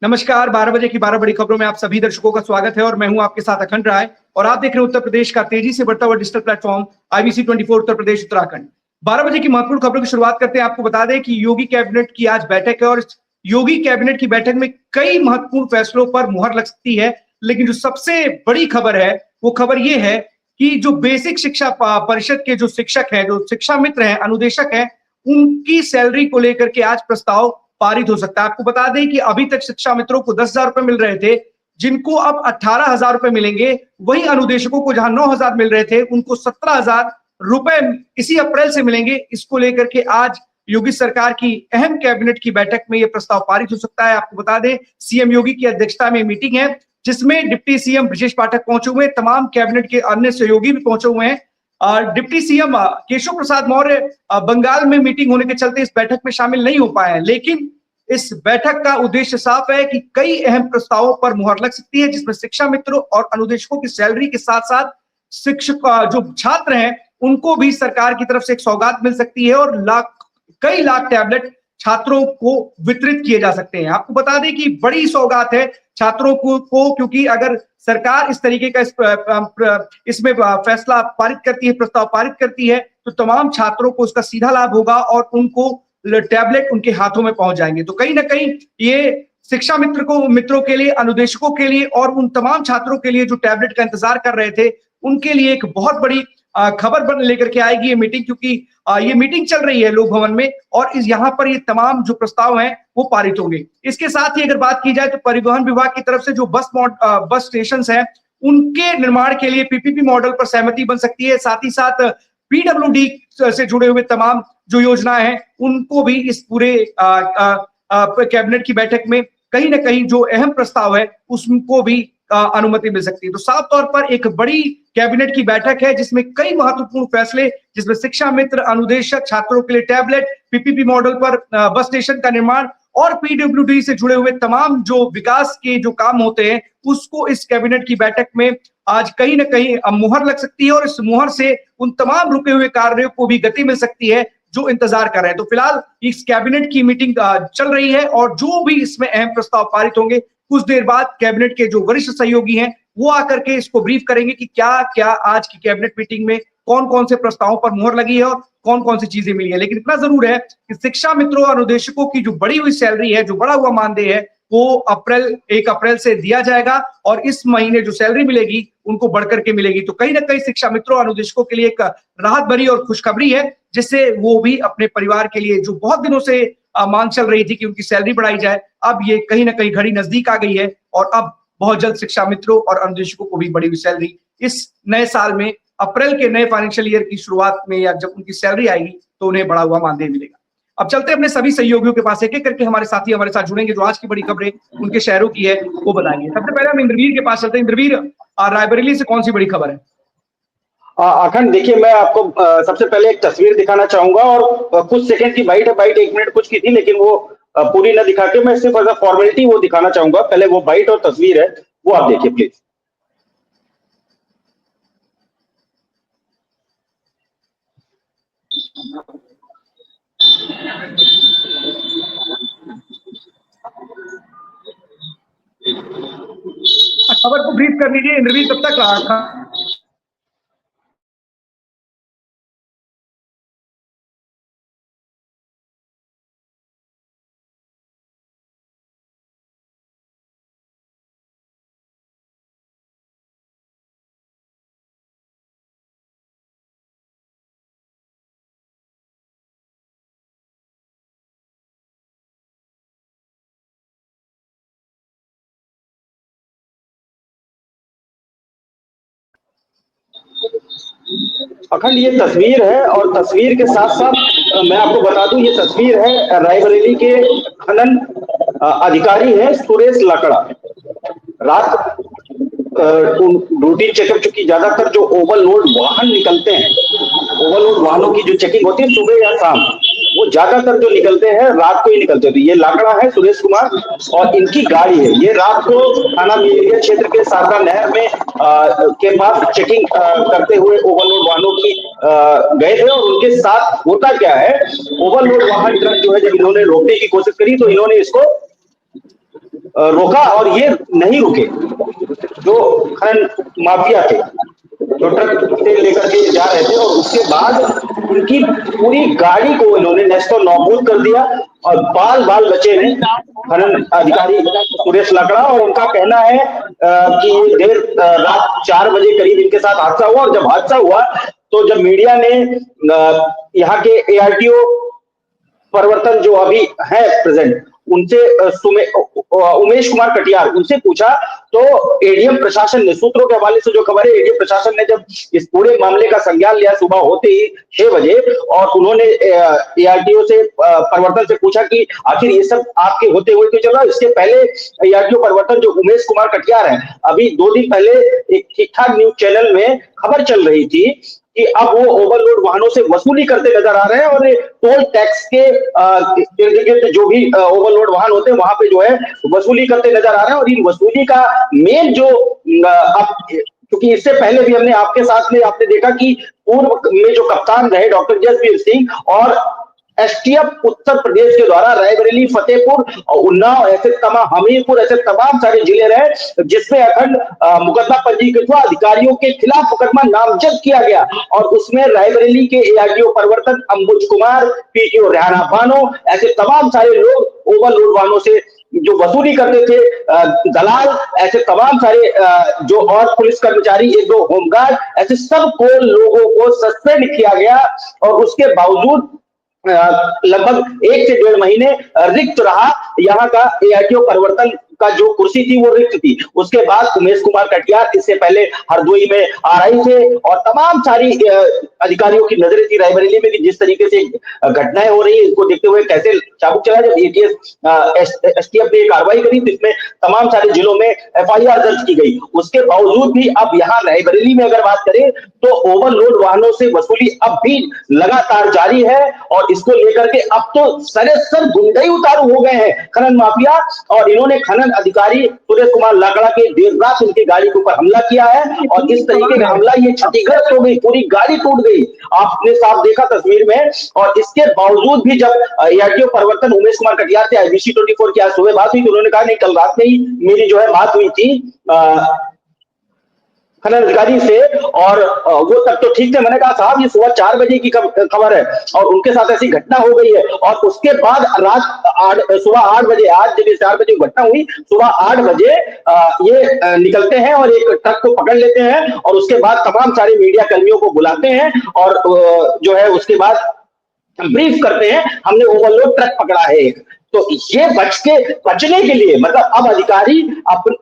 नमस्कार, 12 बजे की 12 बड़ी खबरों में आप सभी दर्शकों का स्वागत है और मैं हूं आपके साथ अखंड राय और आप देख रहे हैं उत्तर प्रदेश का तेजी से बढ़ता हुआ digital platform IBC 24 Uttar Pradesh Uttarakhand. 12 बजे की महत्वपूर्ण खबरों की शुरुआत करते हैं। आपको बता दें कि योगी कैबिनेट की आज बैठक है और योगी कैबिनेट की बैठक में कई महत्वपूर्ण फैसलों पर मुहर लग सकती है। लेकिन जो सबसे बड़ी खबर है वो खबर ये है कि जो बेसिक शिक्षा परिषद के जो शिक्षक हैं, जो शिक्षा मित्र हैं, अनुदेशक हैं, उनकी सैलरी को लेकर के आज प्रस्ताव पारित हो सकता है। आपको बता दें कि अभी तक शिक्षा मित्रों को 10,000 रुपए मिल रहे थे, जिनको अब 18,000 रुपए मिलेंगे। वही अनुदेशकों को जहां 9,000 मिल रहे थे, उनको 17,000 रुपए इसी अप्रैल से मिलेंगे। इसको लेकर के आज योगी सरकार की अहम कैबिनेट की बैठक में यह प्रस्ताव पारित हो सकता है। आपको बता दें, सीएम योगी की अध्यक्षता में मीटिंग है, जिसमें डिप्टी सीएम ब्रजेश पाठक पहुंचे हुए, तमाम कैबिनेट के अन्य सहयोगी भी पहुंचे हुए हैं। डिप्टी सीएम केशव प्रसाद मौर्य बंगाल में मीटिंग होने के चलते इस बैठक में शामिल नहीं हो पाए हैं। लेकिन इस बैठक का उद्देश्य साफ है कि कई अहम प्रस्तावों पर मुहर लग सकती है, जिसमें शिक्षा मित्रों और अनुदेशकों की सैलरी के साथ साथ शिक्षक जो छात्र हैं उनको भी सरकार की तरफ से एक सौगात मिल सकती है और कई लाख टैबलेट छात्रों को वितरित किए जा सकते हैं। आपको बता दें कि बड़ी सौगात है छात्रों को क्योंकि अगर सरकार इस तरीके का इसमें फैसला पारित करती है, प्रस्ताव पारित करती है, तो तमाम छात्रों को उसका सीधा लाभ होगा और उनको टैबलेट उनके हाथों में पहुंच जाएंगे। तो कहीं ना कहीं ये शिक्षा मित्रों के लिए, अनुदेशकों के लिए और उन तमाम छात्रों के लिए जो टैबलेट का इंतजार कर रहे थे, उनके लिए एक बहुत बड़ी खबर लेकर के आएगी ये मीटिंग, क्योंकि ये मीटिंग चल रही है लोक भवन में और यहाँ पर ये तमाम जो प्रस्ताव हैं वो पारित होंगे। इसके साथ ही अगर बात की जाए तो परिवहन विभाग की तरफ से जो बस स्टेशन हैं उनके निर्माण के लिए पीपीपी मॉडल पर सहमति बन सकती है। साथ ही साथ पीडब्ल्यूडी से जुड़े हुए तमाम जो योजनाएं हैं उनको भी इस पूरे कैबिनेट की बैठक में कहीं ना कहीं जो अहम प्रस्ताव है उसको भी अनुमति मिल सकती है। तो साफ तौर पर एक बड़ी कैबिनेट की बैठक है जिसमें कई महत्वपूर्ण फैसले, जिसमें शिक्षा मित्र, अनुदेशक, छात्रों के लिए टैबलेट, पीपीपी मॉडल पर बस स्टेशन का निर्माण और पीडब्ल्यूडी से जुड़े हुए तमाम जो विकास के जो काम होते हैं उसको इस कैबिनेट की बैठक में आज कहीं ना कहीं मुहर लग सकती है और इस मुहर से उन तमाम रुके हुए कार्यों को भी गति मिल सकती है जो इंतजार कर रहे हैं। तो फिलहाल इस कैबिनेट की मीटिंग चल रही है और जो भी इसमें अहम प्रस्ताव पारित होंगे कुछ देर बाद कैबिनेट के जो वरिष्ठ सहयोगी हैं वो आकर के इसको ब्रीफ करेंगे कि क्या क्या आज की कैबिनेट मीटिंग में कौन कौन से प्रस्तावों पर मुहर लगी है और कौन कौन सी चीजें मिली है। लेकिन इतना जरूर है कि शिक्षा मित्रों और अनुदेशकों की जो बढ़ी हुई सैलरी है, जो बढ़ा हुआ मानदेय है, वो 1 अप्रैल से दिया जाएगा और इस महीने जो सैलरी मिलेगी उनको बढ़कर के मिलेगी। तो कहीं ना कहीं शिक्षा मित्रों अनुदेशकों के लिए एक राहत भरी और खुशखबरी है, जिससे वो भी अपने परिवार के लिए जो बहुत दिनों से मांग चल रही थी कि उनकी सैलरी बढ़ाई जाए, अब ये कहीं ना कहीं घड़ी नजदीक आ गई है और अब बहुत जल्द शिक्षा मित्रों और अनुदेशकों को भी बढ़ी हुई सैलरी इस नए साल में, अप्रैल के नए फाइनेंशियल ईयर की शुरुआत में या जब उनकी सैलरी आएगी तो उन्हें बढ़ा हुआ मानदेय मिलेगा। अब चलते हैं अपने सभी सहयोगियों के पास, एक एक करके हमारे साथी हमारे साथ जुड़ेंगे जो आज की बड़ी खबरें उनके शहरों की है वो बताएंगे। सबसे पहले हम इंद्रवीर के पास चलते हैं। इंद्रवीर, रायबरेली से कौन सी बड़ी खबर है? अखंड, देखिए मैं आपको सबसे पहले एक तस्वीर दिखाना चाहूंगा और कुछ सेकंड की बाइट है, बाइट 1 मिनट कुछ की थी लेकिन वो पूरी न दिखा के मैं सिर्फ एज अ फॉर्मेलिटी वो दिखाना चाहूंगा। पहले वो बाइट और तस्वीर है वो आप देखिए प्लीज। खबर को ब्रीफ कर लीजिए इंद्रवीर, तब तक अखंड, ये तस्वीर है और तस्वीर के साथ साथ मैं आपको बता दूं ये तस्वीर है रायबरेली के खनन अधिकारी है सुरेश लाकड़ा। रात रूटीन चेकअप, चूंकि ज्यादातर जो ओवरलोड वाहन निकलते हैं, ओवरलोड वाहनों की जो चेकिंग होती है सुबह या शाम, वो ज्यादातर जो निकलते हैं रात को ही निकलते हैं। तो ये लाकड़ा है सुरेश कुमार और इनकी गाड़ी है, ये रात को थाना मेरिया क्षेत्र के सारदा नहर में के पास चेकिंग करते हुए ओवरलोड वाहनों की गए थे। और उनके साथ होता क्या है, ओवरलोड वाहन ट्रक जो है जब इन्होंने रोकने की कोशिश करी तो इन्होंने इसको रोका और ये नहीं रुके जो खनन माफिया थे, जो ट्रक से लेकर के जा रहे थे, और उसके बाद उनकी पूरी गाड़ी को इन्होंने नेस्तो नाबूद कर दिया और बाल बाल बचे हैं खनन अधिकारी सुरेश लाकड़ा। और उनका कहना है कि ये देर रात 4 बजे करीब इनके साथ हादसा हुआ, और जब हादसा हुआ तो जब मीडिया ने यहाँ के एआरटीओ परिवर्तन जो अभी है प्रेजेंट, उनसे उमेश कुमार कटियार उनसे पूछा, तो एडीएम प्रशासन ने, सूत्रों के हवाले से जो खबर है, एडीएम प्रशासन ने जब इस पूरे मामले का संज्ञान लिया सुबह होते ही 6 बजे, और उन्होंने एआरटीओ से परिवर्तन से पूछा कि आखिर ये सब आपके होते हुए क्यों चल रहा है। इसके पहले एआरटीओ परिवर्तन जो उमेश कुमार कटियार है, अभी 2 दिन पहले एक ठीक ठाक न्यूज चैनल में खबर चल रही थी कि अब वो ओवरलोड वाहनों से वसूली करते नजर आ रहे हैं, और टोल टैक्स के इर्द गिर्द जो भी ओवरलोड वाहन होते हैं वहां पे जो है वसूली करते नजर आ रहे हैं। और इन वसूली का मेन जो अब, क्योंकि इससे पहले भी हमने आपके साथ में आपने देखा कि पूर्व में जो कप्तान रहे डॉक्टर जसबीर सिंह और एसटीएफ उत्तर प्रदेश के द्वारा रायबरेली, फतेहपुर और उन्नाव, ऐसे तमाम हमीरपुर, ऐसे तमाम सारे जिले रहे जिसमें अखंड मुकदमा पंजीकृत हुआ, अधिकारियों के खिलाफ मुकदमा नामजद किया गया, और उसमें रायबरेली के एआरटीओ परिवर्तन अंबुज कुमार, पीटीओ रेहाना बानो, ऐसे तमाम सारे लोग ओवरलोड वाहनों से जो वसूली करते थे, दलाल, ऐसे तमाम सारे जो और पुलिस कर्मचारी, 1-2 होमगार्ड, ऐसे सबको लोगों को सस्पेंड किया गया। और उसके बावजूद लगभग 1 से 1.5 महीने रिक्त रहा यहाँ का एआरटीओ परिवर्तन का जो कुर्सी थी वो रिक्त थी। उसके बाद उमेश कुमार कटियार इससे पहले हरदोई में आरआई थे, और तमाम सारी अधिकारियों की नजरें थी रायबरेली में कि जिस तरीके से घटनाएं हो रही है, इसको देखते हुए कैसे चाबुक चला। जब एसटीएफ ने कार्रवाई करी तो इसमें तमाम सारे जिलों में एफआईआर दर्ज की गई। उसके बावजूद भी अब यहाँ रायबरेली में अगर बात करें तो ओवरलोड वाहनों से वसूली अब भी लगातार जारी है, और इसको लेकर के अब तो सरेसर गुंडई उतारू हो गए हैं खनन माफिया। और इन्होंने खनन अधिकारी सुरेश कुमार लाकड़ा के देर रात उनकी गाड़ी के ऊपर हमला किया है, और इस तरीके का हमला ये क्षतिग्रस्त हो गई, पूरी गाड़ी टूट गई, आपने साफ देखा तस्वीर में। और इसके बावजूद भी जब एआरटीओ परिवर्तन उमेश कुमार कटियार से IBC 24 की आज सुबह बात हुई तो उन्होंने कहा नहीं, कल रात में ही मेरी जो है बात हुई थी खनन अधिकारी से, और वो तब तो ठीक थे। मैंने कहा साहब ये सुबह 4 बजे की खबर है और उनके साथ ऐसी घटना हो गई है, और उसके बाद सुबह 8 बजे, आज जब 4 बजे घटना हुई, सुबह 8 बजे ये निकलते हैं और एक ट्रक को पकड़ लेते हैं, और उसके बाद तमाम सारे मीडिया कर्मियों को बुलाते हैं, और जो है उसके बाद ब्रीफ करते हैं हमने ओवरलोड ट्रक पकड़ा है एक। तो ये बचने के लिए, मतलब अब अधिकारी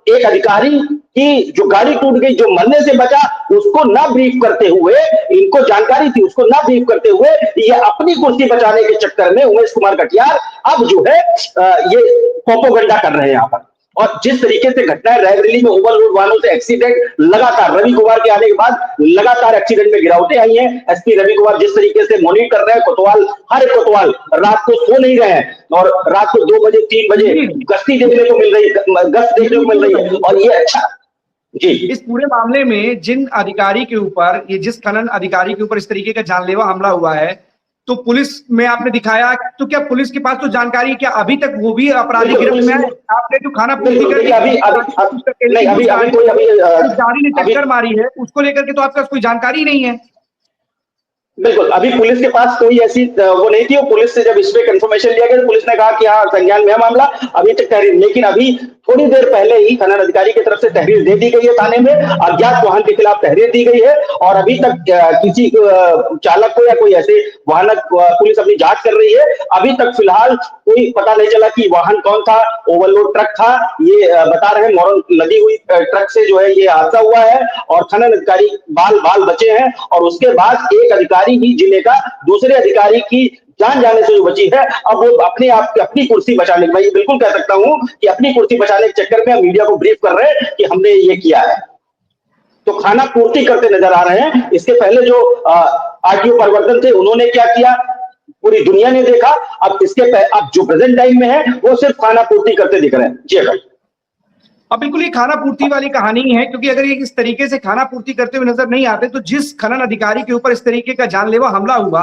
एक अधिकारी की जो गाड़ी टूट गई, जो मरने से बचा, उसको ना ब्रीफ करते हुए, इनको जानकारी थी उसको ना ब्रीफ करते हुए, ये अपनी कुर्सी बचाने के चक्कर में उमेश कुमार कटियार अब जो है ये प्रोपेगेंडा कर रहे हैं यहाँ पर। और जिस तरीके से घटनाएं रायबरेली में ओवरलोड वाहनों से एक्सीडेंट लगातार, रवि कुमार के आने के बाद लगातार एक्सीडेंट में गिरावटें आई हैं। एसपी रवि कुमार जिस तरीके से मॉनिटर कर रहे हैं, कोतवाल, हर एक कोतवाल रात को सो नहीं रहे हैं, और रात को 2 बजे 3 बजे गश्ती देखने को मिल रही है, गश्त देखने को मिल रही है, और ये अच्छा जी। इस पूरे मामले में जिन अधिकारी के ऊपर, ये जिस खनन अधिकारी के ऊपर इस तरीके का जानलेवा हमला हुआ है, तो पुलिस में आपने दिखाया, तो क्या पुलिस के पास तो जानकारी, क्या अभी तक वो भी अपराधी गिरफ्त में है? आपने जो खाना पूर्ति कर जारी ने टक्कर मारी है, उसको लेकर के तो आपके पास कोई जानकारी नहीं है। बिल्कुल, अभी पुलिस के पास कोई ऐसी वो नहीं थी। पुलिस से जब इस पे कंफर्मेशन लिया गया तो पुलिस ने कहा कि हाँ संज्ञान में है मामला, अभी तक तहरीर, लेकिन अभी थोड़ी देर पहले ही खनन अधिकारी की तरफ से तहरीर दे दी गई है थाने में, अज्ञात वाहन के खिलाफ तहरीर दी गई है, और अभी तक किसी चालक को या कोई ऐसे वाहन पुलिस अपनी जांच कर रही है। अभी तक फिलहाल कोई पता नहीं चला कि वाहन कौन था, ओवरलोड ट्रक था, ये बता रहे हैं मोरंग लगी हुई ट्रक से जो है ये हादसा हुआ है, और खनन अधिकारी बाल बाल बचे हैं। और उसके बाद एक अधिकारी ही जिले का दूसरे अधिकारी की जान जाने से जो बची है, अब वो अपने आप की अपनी कुर्सी बचाने, मैं ये बिल्कुल कह सकता हूं कि अपनी कुर्सी बचाने के चक्कर में मीडिया को ब्रीफ कर रहे हैं कि हमने ये किया है, तो खाना पूर्ति करते नजर आ रहे हैं। इसके पहले जो आरटीओ परिवर्तन थे उन्होंने क्या किया पूरी दुनिया ने देखा, अब अब जो प्रेजेंट टाइम में है वो सिर्फ खाना पूर्ति करते दिख रहे हैं। जी अगर अब बिल्कुल ये खाना पूर्ति वाली कहानी है, क्योंकि अगर ये इस तरीके से खाना पूर्ति करते हुए नजर नहीं आते, तो जिस खनन अधिकारी के ऊपर इस तरीके का जानलेवा हमला हुआ,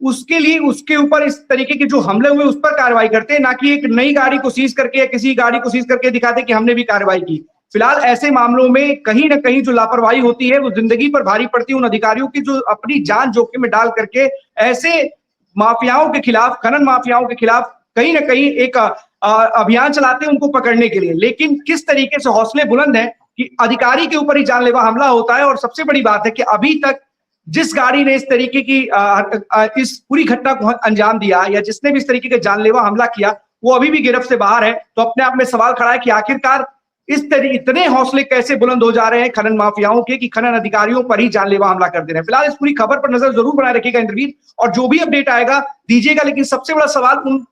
उसके लिए उसके ऊपर इस तरीके के जो हमले हुए उस पर कार्रवाई करते हैं, ना कि एक नई गाड़ी को सीज करके या किसी गाड़ी को सीज करके दिखाते कि हमने भी कार्रवाई की। फिलहाल ऐसे मामलों में कहीं ना कहीं जो लापरवाही होती है वो जिंदगी पर भारी पड़ती है उन अधिकारियों की जो अपनी जान जोखिम में डाल करके ऐसे माफियाओं के खिलाफ, खनन माफियाओं के खिलाफ कहीं ना कहीं एक अभियान चलाते हैं उनको पकड़ने के लिए। लेकिन किस तरीके से हौसले बुलंद है कि अधिकारी के ऊपर ही जानलेवा हमला होता है। और सबसे बड़ी बात है कि अभी तक जिस गाड़ी ने इस तरीके की इस पूरी घटना को अंजाम दिया या जिसने भी इस तरीके का जानलेवा हमला किया वो अभी भी गिरफ्त से बाहर है। तो अपने आप में सवाल खड़ा है कि आखिरकार इतने हौसले कैसे बुलंद हो जा रहे हैं खनन माफियाओं के कि खनन अधिकारियों पर ही जानलेवा हमला कर दे रहे हैं। फिलहाल इस पूरी खबर पर नजर जरूर बनाए रखिएगा इंद्रवीर, और जो भी अपडेट आएगा दीजिएगा। लेकिन सबसे बड़ा सवाल उन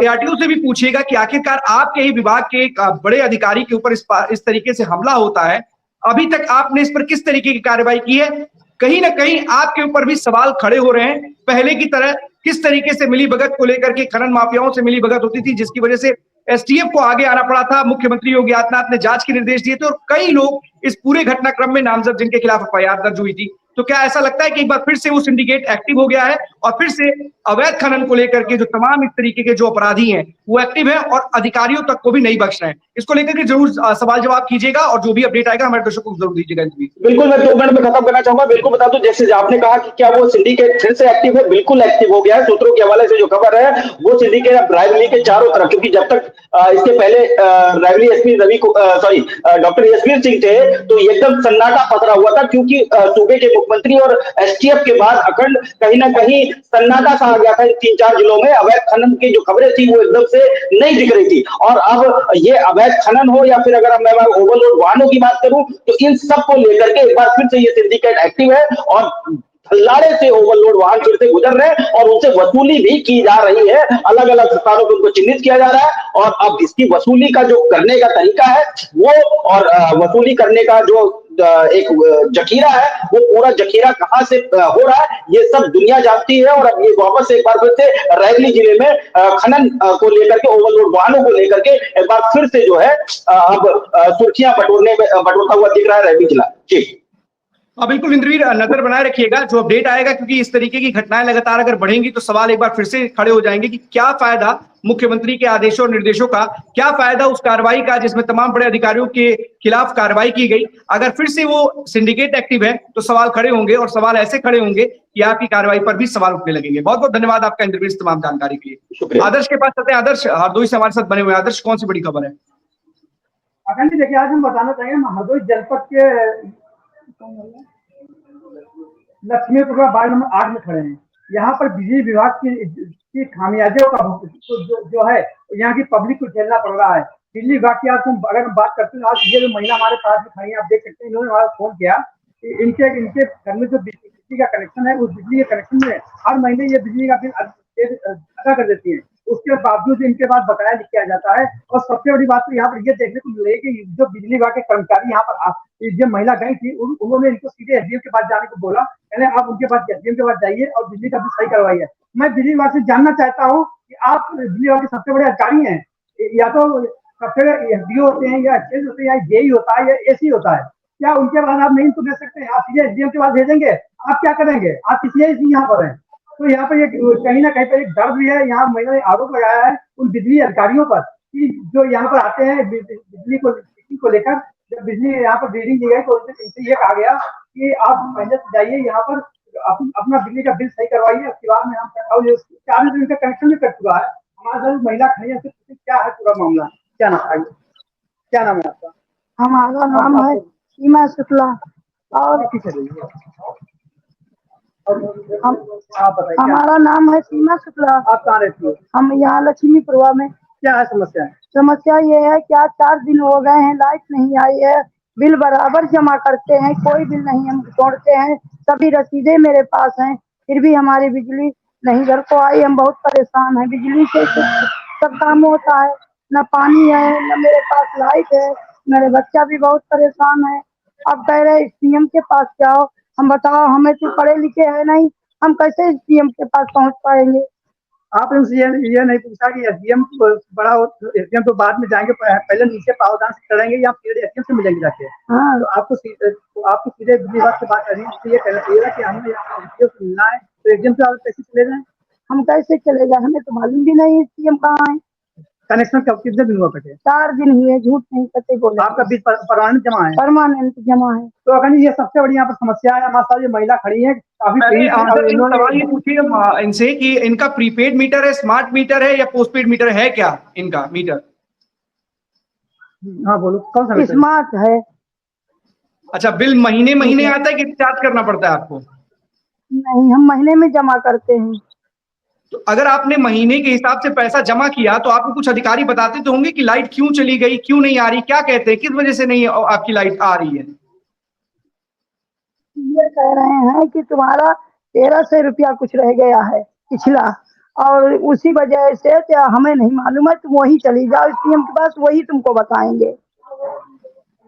एआरटीओ से भी पूछिएगा कि आखिरकार आपके ही विभाग के एक बड़े अधिकारी के ऊपर इस तरीके से हमला होता है, अभी तक आपने इस पर किस तरीके की कार्रवाई की है। कहीं ना कहीं आपके ऊपर भी सवाल खड़े हो रहे हैं। पहले की तरह किस तरीके से मिली भगत को लेकर के खनन माफियाओं से मिली भगत होती थी, जिसकी वजह से एसटीएफ को आगे आना पड़ा था। मुख्यमंत्री योगी आदित्यनाथ ने जांच के निर्देश दिए थे और कई लोग इस पूरे घटनाक्रम में नामजद जिनके खिलाफ एफआईआर दर्ज हुई थी। तो क्या ऐसा लगता है कि एक बार फिर से वो सिंडिकेट एक्टिव हो गया है और फिर से अवैध खनन को लेकर के जो तमाम इस तरीके के जो अपराधी हैं वो एक्टिव है और अधिकारियों तक को भी नहीं बख्श रहे हैं? इसको लेकर के जरूर सवाल जवाब कीजिएगा और जो भी अपडेट आएगा हमारे दर्शकों को जरूर दीजिएगा। बिल्कुल, मैं 2 मिनट में खत्म करना चाहूंगा। बिल्कुल बता दूं, जैसे आपने कहा कि क्या वो सिंडिकेट फिर से एक्टिव है, बिल्कुल एक्टिव हो गया है। सूत्रों के हवाले से जो खबर है वो सिंडिकेट अब रायबरेली के चारों तरफ, क्योंकि जब तक इसके पहले रायबरेली एसपी डॉक्टर यशवीर सिंह थे तो एकदम सन्नाटा पसरा हुआ था, क्योंकि सूबे के मुख्यमंत्री और एसटीएफ के बाद अखंड कहीं ना कहीं सन्नाटा सा आ गया था। 3-4 जिलों में अवैध खनन की जो खबरें थी वो एकदम से नहीं दिख रही थी। और अब ये अवैध खनन हो या फिर अगर मैं ओवरलोड वाहनों की बात करूं तो इन सब को लेकर के एक बार फिर से ये सिंडिकेट एक्टिव है और थल्लाड़े से ओवरलोड वाहन फिर से गुजर रहे हैं और उनसे वसूली भी की जा रही है। अलग अलग स्थानों पर उनको चिन्हित किया जा रहा है और अब इसकी वसूली का जो करने का तरीका है वो और वसूली करने का जो एक जखीरा है वो पूरा जखीरा कहां से हो रहा है ये सब दुनिया जानती है। और अब ये वापस एक बार फिर से रायबरेली जिले में खनन को लेकर के, ओवरलोड वाहनों को लेकर के एक बार फिर से जो है अब सुर्खियां बटोरता हुआ दिख रहा है रायबरेली जिला। जी बिल्कुल इंद्रवीर, नजर बनाए रखिएगा जो अपडेट आएगा, क्योंकि इस तरीके की घटनाएं लगातार अगर बढ़ेंगी तो सवाल एक बार फिर से खड़े हो जाएंगे कि क्या फायदा मुख्यमंत्री के आदेशों और निर्देशों का, क्या फायदा उस कार्रवाई का जिसमें तमाम बड़े अधिकारियों के खिलाफ कार्रवाई की गई। अगर फिर से वो सिंडिकेट एक्टिव है तो सवाल खड़े होंगे और सवाल ऐसे खड़े होंगे कि आपकी कार्रवाई पर भी सवाल उठने लगेंगे। बहुत बहुत धन्यवाद आपका इंद्रवीर तमाम जानकारी के लिए। आदर्श के पास चलते हैं। आदर्श हरदोई से हमारे साथ बने हुए। आदर्श, कौन सी बड़ी खबर है? अखंड जी, देखिए आज हम बताना चाहेंगे हरदोई जनपद के लक्ष्मीपुर वार्ड नंबर 8 में खड़े हैं। यहाँ पर बिजली विभाग की खामियाजों का जो है यहाँ की पब्लिक को झेलना पड़ रहा है। बिजली विभाग की आज अगर हम बात करते हैं, आज ये जो महिला हमारे पास में खड़ी है, आप देख सकते हैं, इन्होंने हमारा फोन किया कि इनके घर में जो बिजली का कनेक्शन है उस बिजली के कनेक्शन में हर महीने ये बिजली का बिल अदा कर देती है। उसके बावजूद इनके पास बकाया लिखा जाता है। और सबसे बड़ी बात तो यहाँ पर ये देखने को मिले कि जो बिजली विभाग के कर्मचारी यहाँ पर जो महिला गई थी उन्होंने इनको सीधे एसडीएम के पास जाने को बोला। पहले आप उनके पास एसडीएम के पास जाइए और बिजली का बिल सही करवाइए। मैं बिजली विभाग से जानना चाहता हूँ कि आप बिजली विभाग के सबसे बड़े अधिकारी हैं, या तो सबसे बड़े एसडीओ होते हैं या एक्सचेंज होते हैं या जेई होता है या एसी होता है, क्या उनके पास आप नहीं तो दे सकते? आप सीधे एसडीएम के पास भेजेंगे, आप क्या करेंगे? आप इसलिए यहाँ पर हैं। तो यहाँ पर कहीं ना कहीं पर एक दर्द भी है। यहाँ महिला ने आरोप लगाया है उन बिजली अधिकारियों पर कि जो यहाँ पर आते हैं बिजली को लेकर, जब बिजली यहाँ पर रीडिंग दी गई तो इनसे ये कहा गया कि आप पहले से जाइए यहाँ पर अपना बिजली का बिल सही करवाइए, उसके बाद में हम 4 दिन का कनेक्शन भी कर चुका है। हमारे साथ महिला खड़ी है, क्या है पूरा मामला, क्या नाम है? क्या नाम है आपका? हमारा नाम है सीमा शुक्ला और हमारा नाम है सीमा शुक्ला। आप कहाँ रहती हो? हम यहाँ लक्ष्मीपुरवा में। क्या है समस्या? समस्या ये है कि आज 4 दिन हो गए हैं, लाइट नहीं आई है। बिल बराबर जमा करते हैं, कोई बिल नहीं हम तोड़ते हैं, सभी रसीदें मेरे पास हैं, फिर भी हमारी बिजली नहीं घर को आई। हम बहुत परेशान हैं, बिजली से सब काम होता है, न पानी है न मेरे पास लाइट है। मेरे बच्चा भी बहुत परेशान है। अब कह रहे सीएम के पास जाओ। हम बताओ, हमें तो पढ़े लिखे है नहीं, हम कैसे सीएम के पास पहुंच पाएंगे? आप उनसे ये नहीं पूछा कि एसडीएम बड़ा हो, एसडीएम तो बाद में जाएंगे, पहले नीचे पावदान से करेंगे या फिर एसडीएम से मिलेंगे जाके? हाँ, तो आपको सीधे बिजली विभाग से बात करनी है। ये कहना चाहिए कि हमें यहाँ से मिलना है तो एसडीएम से आप कैसे चले जाए? हम कैसे चले जाए, हमें तो मालूम भी नहीं एसडीएम कहाँ है। कनेक्शन कब कितने दिन हुआ कटे? 4 दिन हुए, झूठ नहीं कहते बोले। आपका बिल परमानेंट जमा है? परमानेंट जमा है। तो अगर ये सबसे बड़ी यहाँ पर समस्या है, हमारे साथ ये महिला खड़ी है काफी अरे पीड़ित है और आदर्श, एक इन्होंने सवाल ये पूछिए इनसे कि इनका प्रीपेड मीटर है, स्मार्ट मीटर है या पोस्टपेड मीटर है, क्या इनका मीटर? हाँ बोलो कौन सा मीटर? स्मार्ट है। अच्छा, बिल महीने महीने आता है कि रिचार्ज करना पड़ता है आपको? नहीं, हम महीने में जमा करते हैं। तो अगर आपने महीने के हिसाब से पैसा जमा किया तो आपको कुछ अधिकारी बताते तो होंगे कि लाइट क्यों चली गई, क्यों नहीं आ रही, क्या कहते हैं, किस वजह से नहीं आपकी लाइट आ रही है? ये कह रहे हैं कि तुम्हारा 1300 रुपया कुछ रह गया है पिछला, और उसी वजह से क्या हमें नहीं मालूम है, तुम वही चली जाओ सीएम के पास, वही तुमको बताएंगे।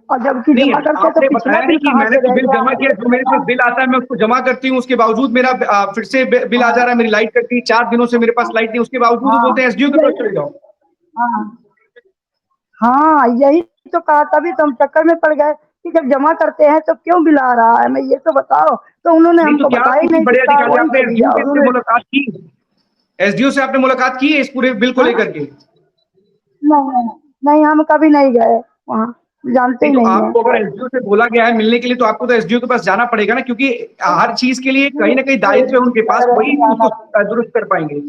और जबकि नहीं, जमा करते तो आपने पिछला बताया बिल नहीं कि कहाँ मैंने से तो रह बिल गया जमा है? किया, जो मेरे पास बिल आता है मैं उसको जमा करती हूँ, उसके बावजूद मेरा फिर से बिल आ जा रहा है, मेरी लाइट कट गई, 4 दिनों से मेरे पास लाइट नहीं, उसके बावजूद वो बोलते हैं एसडीओ के पास चले जाओ। हाँ हाँ, यही तो कहा, तभी तो हम चक्कर में पड़ गए कि जब जमा करते हैं तो क्यों बिल आ रहा है, मैं ये तो बताओ। तो उन्होंने नहीं तो हमको क्या बताया ही किसी नहीं बड़े कि कहा अधिकारी, वही आपने चली एसडीओ जाओ। से उन्होंने मुलाकात की? एसडीओ से आपने मुलाकात की है इस पूरे बिल को लेकर के? नहीं नहीं, हम कभी नहीं गए वहाँ, जानते नहीं ही तो नहीं है। आपको अगर एसडीओ से बोला गया है मिलने के लिए तो आपको तो एसडीओ के पास जाना पड़ेगा ना, क्योंकि हर चीज के लिए कहीं ना कहीं दायित्व है उनके पास, वही उसको दुरुस्त कर पाएंगे।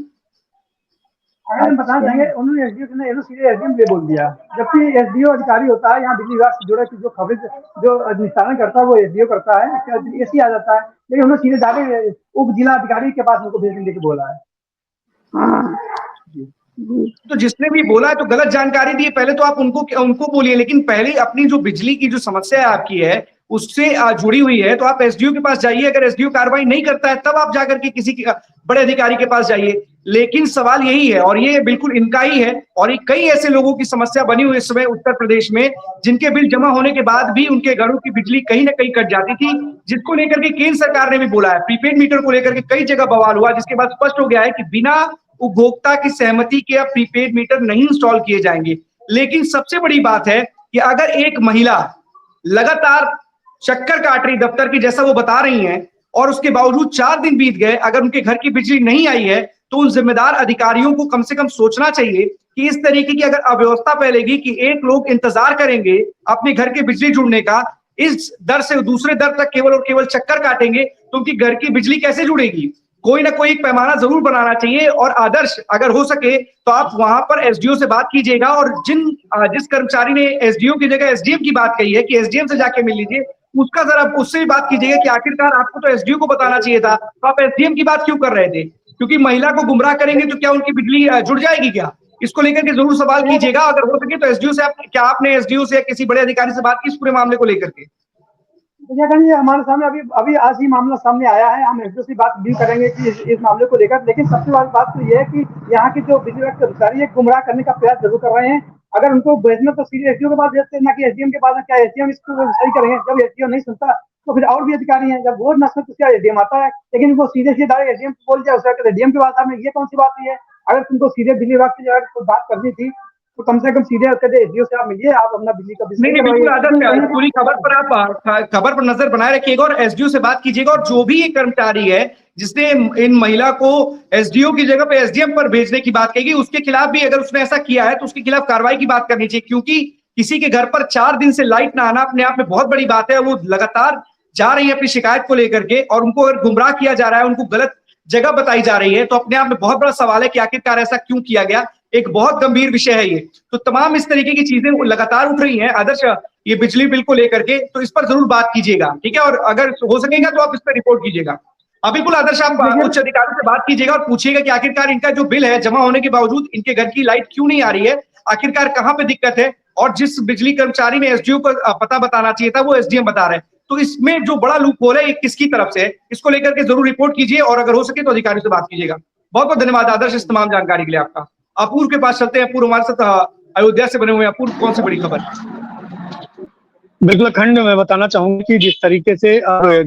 अगर हम बताना चाहेंगे, उन्होंने एसडीओ ने एसडीओ सीधे एसडीएम ले बोल दिया, जबकि एसडीओ अधिकारी होता है यहाँ बिजली विभाग से जुड़ा, कि जो खबर जो निस्तारण करता है वो एसडीओ करता है, एसी आ जाता है, लेकिन उन्होंने सीधे जाके उप जिला अधिकारी के पास उनको भेजने के बोला है। हाँ तो जिसने भी बोला है तो गलत जानकारी दी है, पहले तो आप उनको बोलिए, लेकिन पहले अपनी जो बिजली की जो समस्या है आपकी है उससे जुड़ी हुई है, तो आप एसडीओ के पास जाइए, अगर एसडीओ कार्रवाई नहीं करता है तब आप जाकर के किसी बड़े अधिकारी के पास जाइए। लेकिन सवाल यही है, और ये बिल्कुल इनका ही है, और ये कई ऐसे लोगों की समस्या बनी हुई इस समय उत्तर प्रदेश में, जिनके बिल जमा होने के बाद भी उनके घरों की बिजली कहीं ना कहीं कट जाती थी, जिसको लेकर के केंद्र सरकार ने भी बोला है, प्रीपेड मीटर को लेकर के कई जगह बवाल हुआ, जिसके बाद स्पष्ट हो गया है कि बिना उपभोक्ता की सहमति के अब प्रीपेड मीटर नहीं इंस्टॉल किए जाएंगे। लेकिन सबसे बड़ी बात है कि अगर एक महिला लगातार चक्कर काट रही दफ्तर की, जैसा वो बता रही हैं, और उसके बावजूद 4 दिन बीत गए, अगर उनके घर की बिजली नहीं आई है, तो उन जिम्मेदार अधिकारियों को कम से कम सोचना चाहिए कि इस तरीके की अगर अव्यवस्था फैलेगी कि एक लोग इंतजार करेंगे अपने घर के बिजली जुड़ने का, इस दर से दूसरे दर तक केवल और केवल चक्कर काटेंगे, तो उनकी घर की बिजली कैसे जुड़ेगी? कोई ना कोई एक पैमाना जरूर बनाना चाहिए। और आदर्श, अगर हो सके तो आप वहां पर एसडीओ से बात कीजिएगा, और जिस कर्मचारी ने एसडीओ की जगह एसडीएम की बात कही है कि एसडीएम से जाके मिल लीजिए, उसका जरा उससे भी बात कीजिएगा कि आखिरकार आपको तो एसडीओ को बताना चाहिए था, तो आप एसडीएम की बात क्यों कर रहे थे? क्योंकि महिला को गुमराह करेंगे तो क्या उनकी बिजली जुड़ जाएगी क्या? इसको लेकर के जरूर सवाल कीजिएगा। अगर हो सके तो एसडीओ से क्या आपने एसडीओ से या किसी बड़े अधिकारी से बात की इस पूरे मामले को लेकर के? ये हमारे सामने अभी अभी आज ही मामला सामने आया है, हम एसडीओ से बात भी करेंगे कि इस मामले को लेकर। लेकिन सबसे बड़ी बात तो ये है कि यहाँ की जो बिजली विभाग के अधिकारी है गुमराह करने का प्रयास जरूर कर रहे हैं। अगर उनको भेजना तो सीधे एसडीओ के पास भेजते हैं, ना कि एसडीएम के पास। क्या एसडीएम इसको सही करेंगे? जब एसडीओ नहीं सुनता तो फिर और भी अधिकारी हैं, जब वो न सुन तो क्या एसडीएम आता है, लेकिन वो सीधे सीधे डायरेक्ट एसडीएम को बोल दिया, उसका एसडीएम के पास आपने, ये कौन सी बात हुई है? अगर तुमको सीधे बिजली विभाग की जगह बात करनी थी तो कम से कम सीधे एसडीओ से आप मिलिए, आप अपना बिजली का बिल नहीं, बिल्कुल आदर्श, पूरी खबर पर आप खबर पर नजर बनाए रखिएगा और एसडीओ से बात कीजिएगा, और जो भी एक कर्मचारी है जिसने इन महिला को एसडीओ की जगह पे एसडीएम पर भेजने की बात कही, उसके खिलाफ भी अगर उसने ऐसा किया है तो उसके खिलाफ कार्रवाई की बात करनी चाहिए, क्योंकि किसी के घर पर 4 दिन से लाइट ना आना अपने आप में बहुत बड़ी बात है। वो लगातार जा रही है अपनी शिकायत को लेकर के, और उनको अगर गुमराह किया जा रहा है, उनको गलत जगह बताई जा रही है, तो अपने आप में बहुत बड़ा सवाल है कि आखिरकार ऐसा क्यों किया गया। एक बहुत गंभीर विषय है ये। तो तमाम इस तरीके की चीजें लगातार उठ रही हैं आदर्श, ये बिजली बिल को लेकर के, तो इस पर जरूर बात कीजिएगा, ठीक है? और अगर हो सकेगा तो आप इस पर रिपोर्ट कीजिएगा। बिल्कुल आदर्श, आप उच्च अधिकारियों से बात कीजिएगा और पूछिएगा कि आखिरकार इनका जो बिल है जमा होने के बावजूद इनके घर की लाइट क्यों नहीं आ रही है, आखिरकार कहां पे दिक्कत है, और जिस बिजली कर्मचारी ने एसडीओ को पता बताना चाहिए था वो एसडीएम बता रहे हैं। तो इसमें जो बड़ा लूप होल है ये किसकी तरफ से है, इसको लेकर के जरूर रिपोर्ट कीजिए, और अगर हो सके तो अधिकारियों से बात कीजिएगा। बहुत बहुत धन्यवाद आदर्श इस तमाम जानकारी के लिए आपका। अपूर्व के पास चलते हैं। अपूर्व हमारे साथ अयोध्या से बने हुए हैं। अपूर्व, कौन सी बड़ी खबर? बिल्कुल अखंड, मैं बताना चाहूंगा कि जिस तरीके से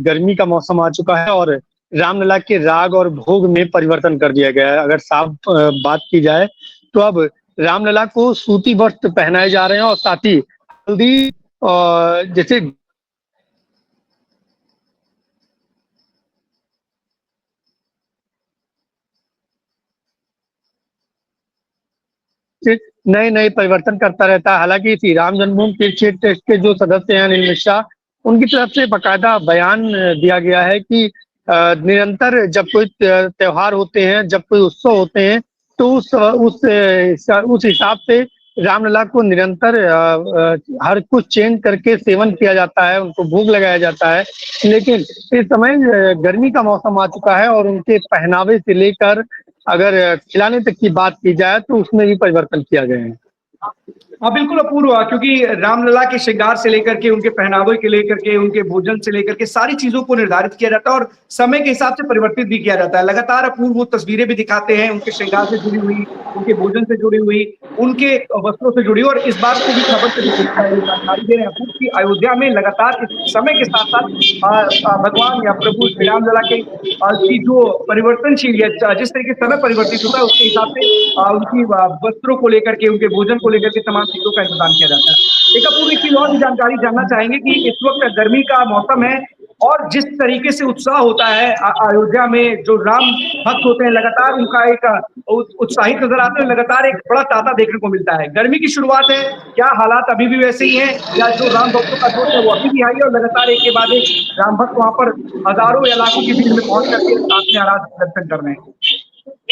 गर्मी का मौसम आ चुका है और रामलला के राग और भोग में परिवर्तन कर दिया गया है। अगर साफ बात की जाए तो अब रामलला को सूती वस्त्र पहनाए जा रहे हैं, और साथ ही हल्दी जैसे नए नए परिवर्तन करता रहता है। हालांकि श्री राम जन्मभूमि तीर्थ क्षेत्र ट्रस्ट के जो सदस्य हैं अनिल मिश्रा, उनकी तरफ से बाकायदा बयान दिया गया है कि निरंतर जब कोई त्योहार होते हैं, जब कोई उत्सव होते हैं, तो उस हिसाब से रामलला को निरंतर हर कुछ चेंज करके सेवन किया जाता है, उनको भोग लगाया जाता है। लेकिन इस समय गर्मी का मौसम आ चुका है और उनके पहनावे से लेकर अगर खिलाने तक की बात की जाए तो उसमें भी परिवर्तन किया गया है। हाँ बिल्कुल अपूर्व, क्योंकि रामलला के श्रृंगार से लेकर के, उनके पहनावे के लेकर के, उनके भोजन से लेकर के सारी चीजों को निर्धारित किया जाता है और समय के हिसाब से परिवर्तित भी किया जाता है। लगातार अपूर्व वो तस्वीरें भी दिखाते हैं उनके श्रृंगार से जुड़ी हुई, उनके भोजन से जुड़ी हुई, उनके वस्त्रों से जुड़ी। और इस बात को भी खबर से जानकारी दे रहे हैं कि अयोध्या में लगातार इस समय के साथ साथ भगवान या प्रभु श्री रामलला के की जो परिवर्तनशील है, जिस तरीके से समय परिवर्तित होता है उसके हिसाब से उनकी वस्त्रों को लेकर के, उनके भोजन को लेकर के तमाम चीजों का इंतजाम किया जाता है। एक अपूर्व चीज और भी जानकारी जानना चाहेंगे कि इस वक्त गर्मी का मौसम है और जिस तरीके से उत्साह होता है अयोध्या में, जो राम भक्त होते हैं लगातार उनका एक उत्साहित नजर आते हैं, लगातार एक बड़ा तांता देखने को मिलता है। गर्मी की शुरुआत है, क्या हालात अभी भी वैसे ही हैं या जो राम भक्तों का जोश है वो अभी भी हाई है और लगातार एक के बाद एक राम भक्त वहां पर हजारों या लाखों की भीड़ में पहुंच करके अपने आराध्य दर्शन कर रहे हैं?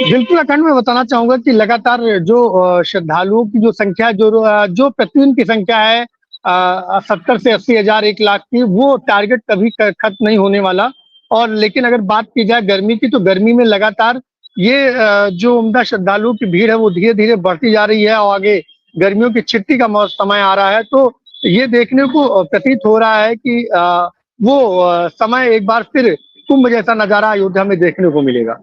बिल्कुल अखंड, मैं बताना चाहूंगा कि लगातार जो श्रद्धालुओं की जो संख्या, जो प्रतिदिन की संख्या है 70 से 80 हजार 1 लाख की, वो टारगेट कभी खत्म नहीं होने वाला। और लेकिन अगर बात की जाए गर्मी की, तो गर्मी में लगातार ये जो उम्दा श्रद्धालुओं की भीड़ है वो धीरे धीरे बढ़ती जा रही है और आगे गर्मियों की छुट्टी का समय आ रहा है। तो ये देखने को प्रतीत हो रहा है कि वो समय एक बार फिर कुंभ जैसा नजारा अयोध्या में देखने को मिलेगा।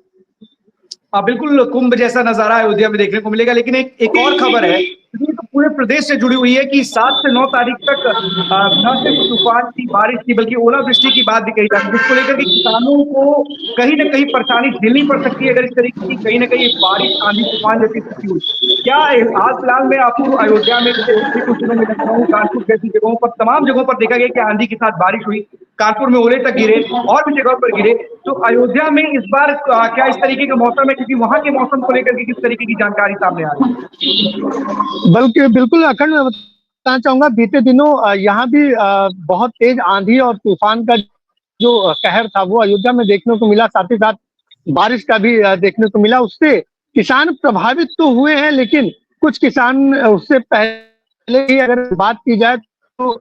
बिल्कुल कुंभ जैसा नजारा अयोध्या में देखने को मिलेगा। लेकिन एक और खबर है जो पूरे प्रदेश से जुड़ी हुई है कि 7 से 9 तारीख तक न सिर्फ तूफान की बारिश की बल्कि ओलावृष्टि की बात भी कही जाती है, जिसको लेकर के किसानों को कहीं ना कहीं परेशानी झेलनी पड़ सकती है अगर इस तरीके की कहीं ना कहीं बारिश, आंधी, तूफान जैसी स्थिति हुई। क्या हाल फिलहाल में आपको अयोध्या में पिछले कुछ दिनों में लखनऊ, कानपुर जैसी जगहों पर, तमाम जगहों पर देखा गया कि आंधी के साथ बारिश हुई, कानपुर में ओले तक गिरे और भी जगहों पर गिरे। तो अयोध्या में इस बार क्या इस तरीके का मौसम है, क्योंकि वहां के मौसम को लेकर के किस तरीके की जानकारी सामने आ रही है? बल्कि बिल्कुल अखंड, मैं बताना चाहूंगा बीते दिनों यहाँ भी बहुत तेज आंधी और तूफान का जो कहर था वो अयोध्या में देखने को मिला, साथ ही साथ बारिश का भी देखने को मिला। उससे किसान प्रभावित तो हुए हैं, लेकिन कुछ किसान उससे पहले ही अगर बात की जाए तो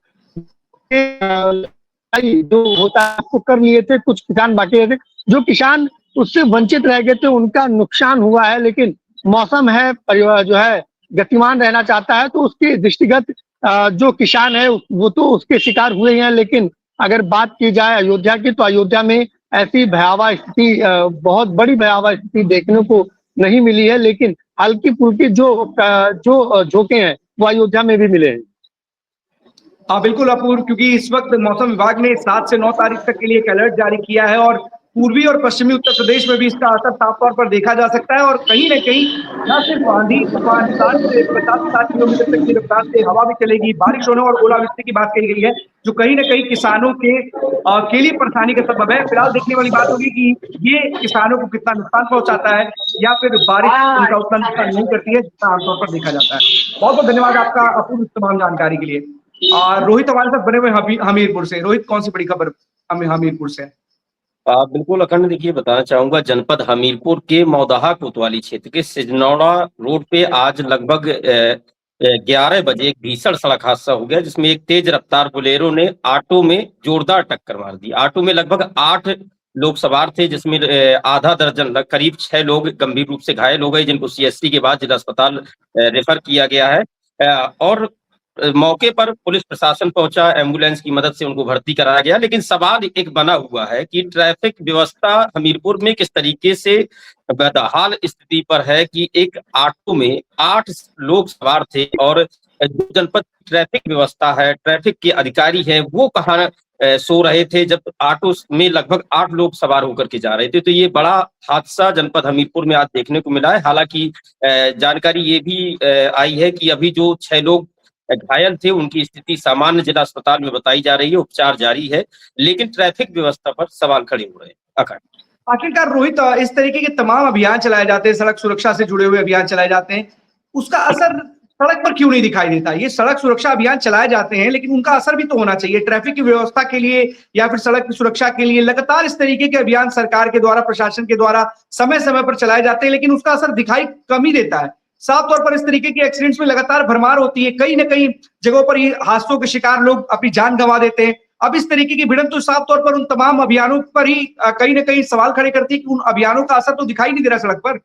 जो होता है उसको कर लिए थे, कुछ किसान बाकी रहे थे। जो किसान उससे वंचित रह गए थे उनका नुकसान हुआ है, लेकिन मौसम है, परिवार जो है गतिमान रहना चाहता है, तो उसके दृष्टिगत जो किसान है वो तो उसके शिकार हुए हैं। लेकिन अगर बात की जाए अयोध्या की, तो अयोध्या में ऐसी भयावह स्थिति, बहुत बड़ी भयावह स्थिति देखने को नहीं मिली है, लेकिन हल्की फुल्की जो झोंके हैं वो अयोध्या में भी मिले हैं। बिल्कुल अपूर्व, क्योंकि इस वक्त मौसम विभाग ने 7 से 9 तारीख तक के लिए एक अलर्ट जारी किया है और पूर्वी और पश्चिमी उत्तर प्रदेश में भी इसका असर साफ तौर पर देखा जा सकता है। और कहीं न कहीं न सिर्फ आंधी तूफान 60 से 50 किलोमीटर तक की रफ्तार से हवा भी चलेगी, बारिश होने और ओलावृष्टि की बात कही गई है, जो कहीं न कहीं किसानों के लिए परेशानी का सबब है। फिलहाल देखने वाली बात होगी कि ये किसानों को कितना नुकसान पहुंचाता है या फिर बारिश उनका उतना नुकसान नहीं करती है जितना आमतौर पर देखा जाता है। बहुत बहुत धन्यवाद आपका अपूर्व तमाम जानकारी के लिए। रोहित हमारे साथ बने हुए हमीरपुर से। रोहित, कौन सी बड़ी खबर हमीरपुर से? बिल्कुल अखंड, देखिए बताना चाहूंगा जनपद हमीरपुर के मौदाहा कोतवाली क्षेत्र के सिजनौड़ा रोड पे आज लगभग 11 बजे एक भीषण सड़क हादसा हो गया, जिसमें एक तेज रफ्तार बोलेरो ने ऑटो में जोरदार टक्कर मार दी। ऑटो में लगभग 8 लोग सवार थे, जिसमें आधा दर्जन करीब 6 लोग गंभीर रूप से घायल हो गए, जिनको सीएससी के बाद जिला अस्पताल रेफर किया गया है। और मौके पर पुलिस प्रशासन पहुंचा, एम्बुलेंस की मदद से उनको भर्ती कराया गया। लेकिन सवाल एक बना हुआ है कि ट्रैफिक व्यवस्था हमीरपुर में किस तरीके से बदहाल स्थिति पर है कि एक ऑटो में 8 लोग सवार थे और जो जनपद ट्रैफिक व्यवस्था है, ट्रैफिक के अधिकारी हैं, वो कहाँ सो रहे थे जब ऑटो में लगभग 8 लोग सवार होकर के जा रहे थे। तो ये बड़ा हादसा जनपद हमीरपुर में आज देखने को मिला है। हालांकि जानकारी ये भी आई है कि अभी जो 6 लोग घायल थे उनकी स्थिति सामान्य जिला अस्पताल में बताई जा रही है, उपचार जारी है, लेकिन ट्रैफिक व्यवस्था पर सवाल खड़े हो रहे हैं। आखिरकार रोहित, इस तरीके के तमाम अभियान चलाए जाते हैं, सड़क सुरक्षा से जुड़े हुए अभियान चलाए जाते हैं, उसका असर सड़क पर क्यों नहीं दिखाई देता? ये सड़क सुरक्षा अभियान चलाए जाते हैं, लेकिन उनका असर भी तो होना चाहिए ट्रैफिक की व्यवस्था के लिए या फिर सड़क की सुरक्षा के लिए। लगातार इस तरीके के अभियान सरकार के द्वारा, प्रशासन के द्वारा समय समय पर चलाए जाते हैं, लेकिन उसका असर दिखाई कम ही देता है। साफ तौर पर इस तरीके के एक्सीडेंट्स में लगातार भरमार होती है, कहीं ना कहीं जगहों पर ये हादसों के शिकार लोग अपनी जान गंवा देते हैं। अब इस तरीके की भिड़ंत तो साफ तौर पर उन तमाम अभियानों पर ही कहीं ना कहीं सवाल खड़े करती है कि उन अभियानों का असर तो दिखाई नहीं दे रहा सड़क पर।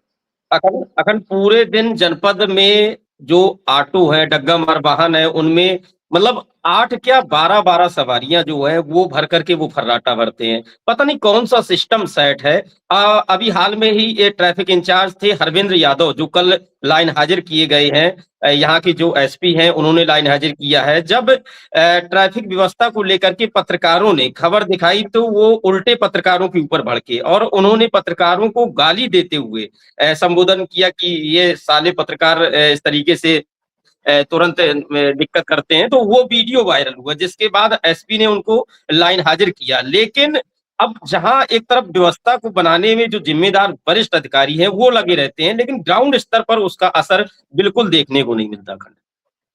अखंड पूरे दिन जनपद में जो ऑटो है, डग्गा मार वाहन है, उनमें मतलब 8 क्या 12 सवारियां जो है वो भर करके वो फर्राटा भरते हैं। पता नहीं कौन सा सिस्टम सेट है। अभी हाल में ही ये ट्रैफिक इंचार्ज थे हरविंद्र यादव, जो कल लाइन हाजिर किए गए हैं। यहाँ के जो एसपी हैं उन्होंने लाइन हाजिर किया है। जब ट्रैफिक व्यवस्था को लेकर के पत्रकारों ने खबर दिखाई तो वो उल्टे पत्रकारों के ऊपर भड़के और उन्होंने पत्रकारों को गाली देते हुए संबोधन किया कि ये साले पत्रकार इस तरीके से तुरंत दिक्कत करते हैं। तो वो वीडियो वायरल हुआ, जिसके बाद एसपी ने उनको लाइन हाजिर किया। लेकिन अब जहां एक तरफ व्यवस्था को बनाने में जो जिम्मेदार वरिष्ठ अधिकारी हैं वो लगे रहते हैं, लेकिन ग्राउंड स्तर पर उसका असर बिल्कुल देखने को नहीं मिलता। खंड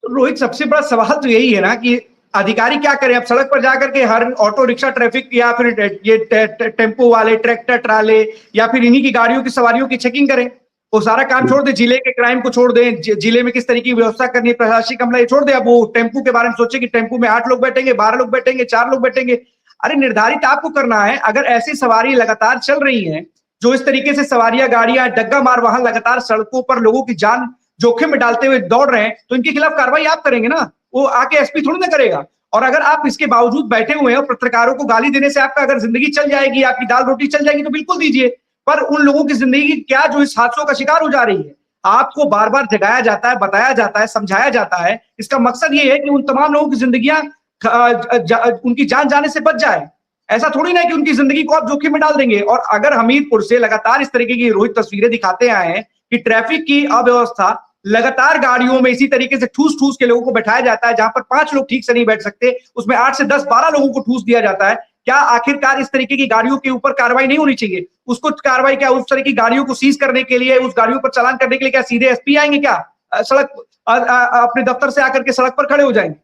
तो रोहित, सबसे बड़ा सवाल तो यही है ना कि अधिकारी क्या करें? अब सड़क पर जाकर के हर ऑटो रिक्शा ट्रैफिक या फिर ये टेम्पो वाले, ट्रैक्टर ट्राले या फिर इन्हीं की गाड़ियों की सवारियों की चेकिंग करें। वो सारा काम छोड़ दे, जिले के क्राइम को छोड़ दें, जिले में किस तरीके की व्यवस्था करनी है, प्रशासनिक अमला ये छोड़ दे। अब वो टेम्पो के बारे में सोचे कि टेम्पो में 8 लोग बैठेंगे, 12 लोग बैठेंगे, 4 लोग बैठेंगे। अरे निर्धारित आपको करना है। अगर ऐसी सवारी लगातार चल रही है, जो इस तरीके से सवारियां, गाड़ियां, डग्गा मार वाहन लगातार सड़कों पर लोगों की जान जोखिम में डालते हुए दौड़ रहे हैं, तो इनके खिलाफ कार्रवाई आप करेंगे ना, वो आके एसपी थोड़ी ना करेगा। और अगर आप इसके बावजूद बैठे हुए हैं और पत्रकारों को गाली देने से आपका अगर जिंदगी चल जाएगी, आपकी दाल रोटी चल जाएगी, तो बिल्कुल दीजिए। पर उन लोगों की जिंदगी क्या जो इस हादसों का शिकार हो जा रही है, आपको बार बार जगाया जाता है, बताया जाता है, समझाया जाता है। इसका मकसद ये है कि उन तमाम लोगों की जिंदगियां उनकी जान जाने से बच जाए। ऐसा थोड़ी ना है कि उनकी जिंदगी को आप जोखिम में डाल देंगे। और अगर हमीरपुर से लगातार इस तरीके की रोहित तस्वीरें दिखाते आए हैं कि ट्रैफिक की अव्यवस्था, लगातार गाड़ियों में इसी तरीके से ठूस ठूस के लोगों को बैठाया जाता है, जहां पर 5 लोग ठीक से नहीं बैठ सकते, उसमें 8 से 10, 12 लोगों को ठूस दिया जाता है। क्या आखिरकार इस तरीके की गाड़ियों के ऊपर कार्रवाई नहीं होनी चाहिए? उसको कार्रवाई क्या, उस तरह की गाड़ियों को सीज करने के लिए, उस गाड़ियों पर चालान करने के लिए क्या सीधे एसपी आएंगे? क्या सड़क अपने दफ्तर से आकर के सड़क पर खड़े हो जाएंगे?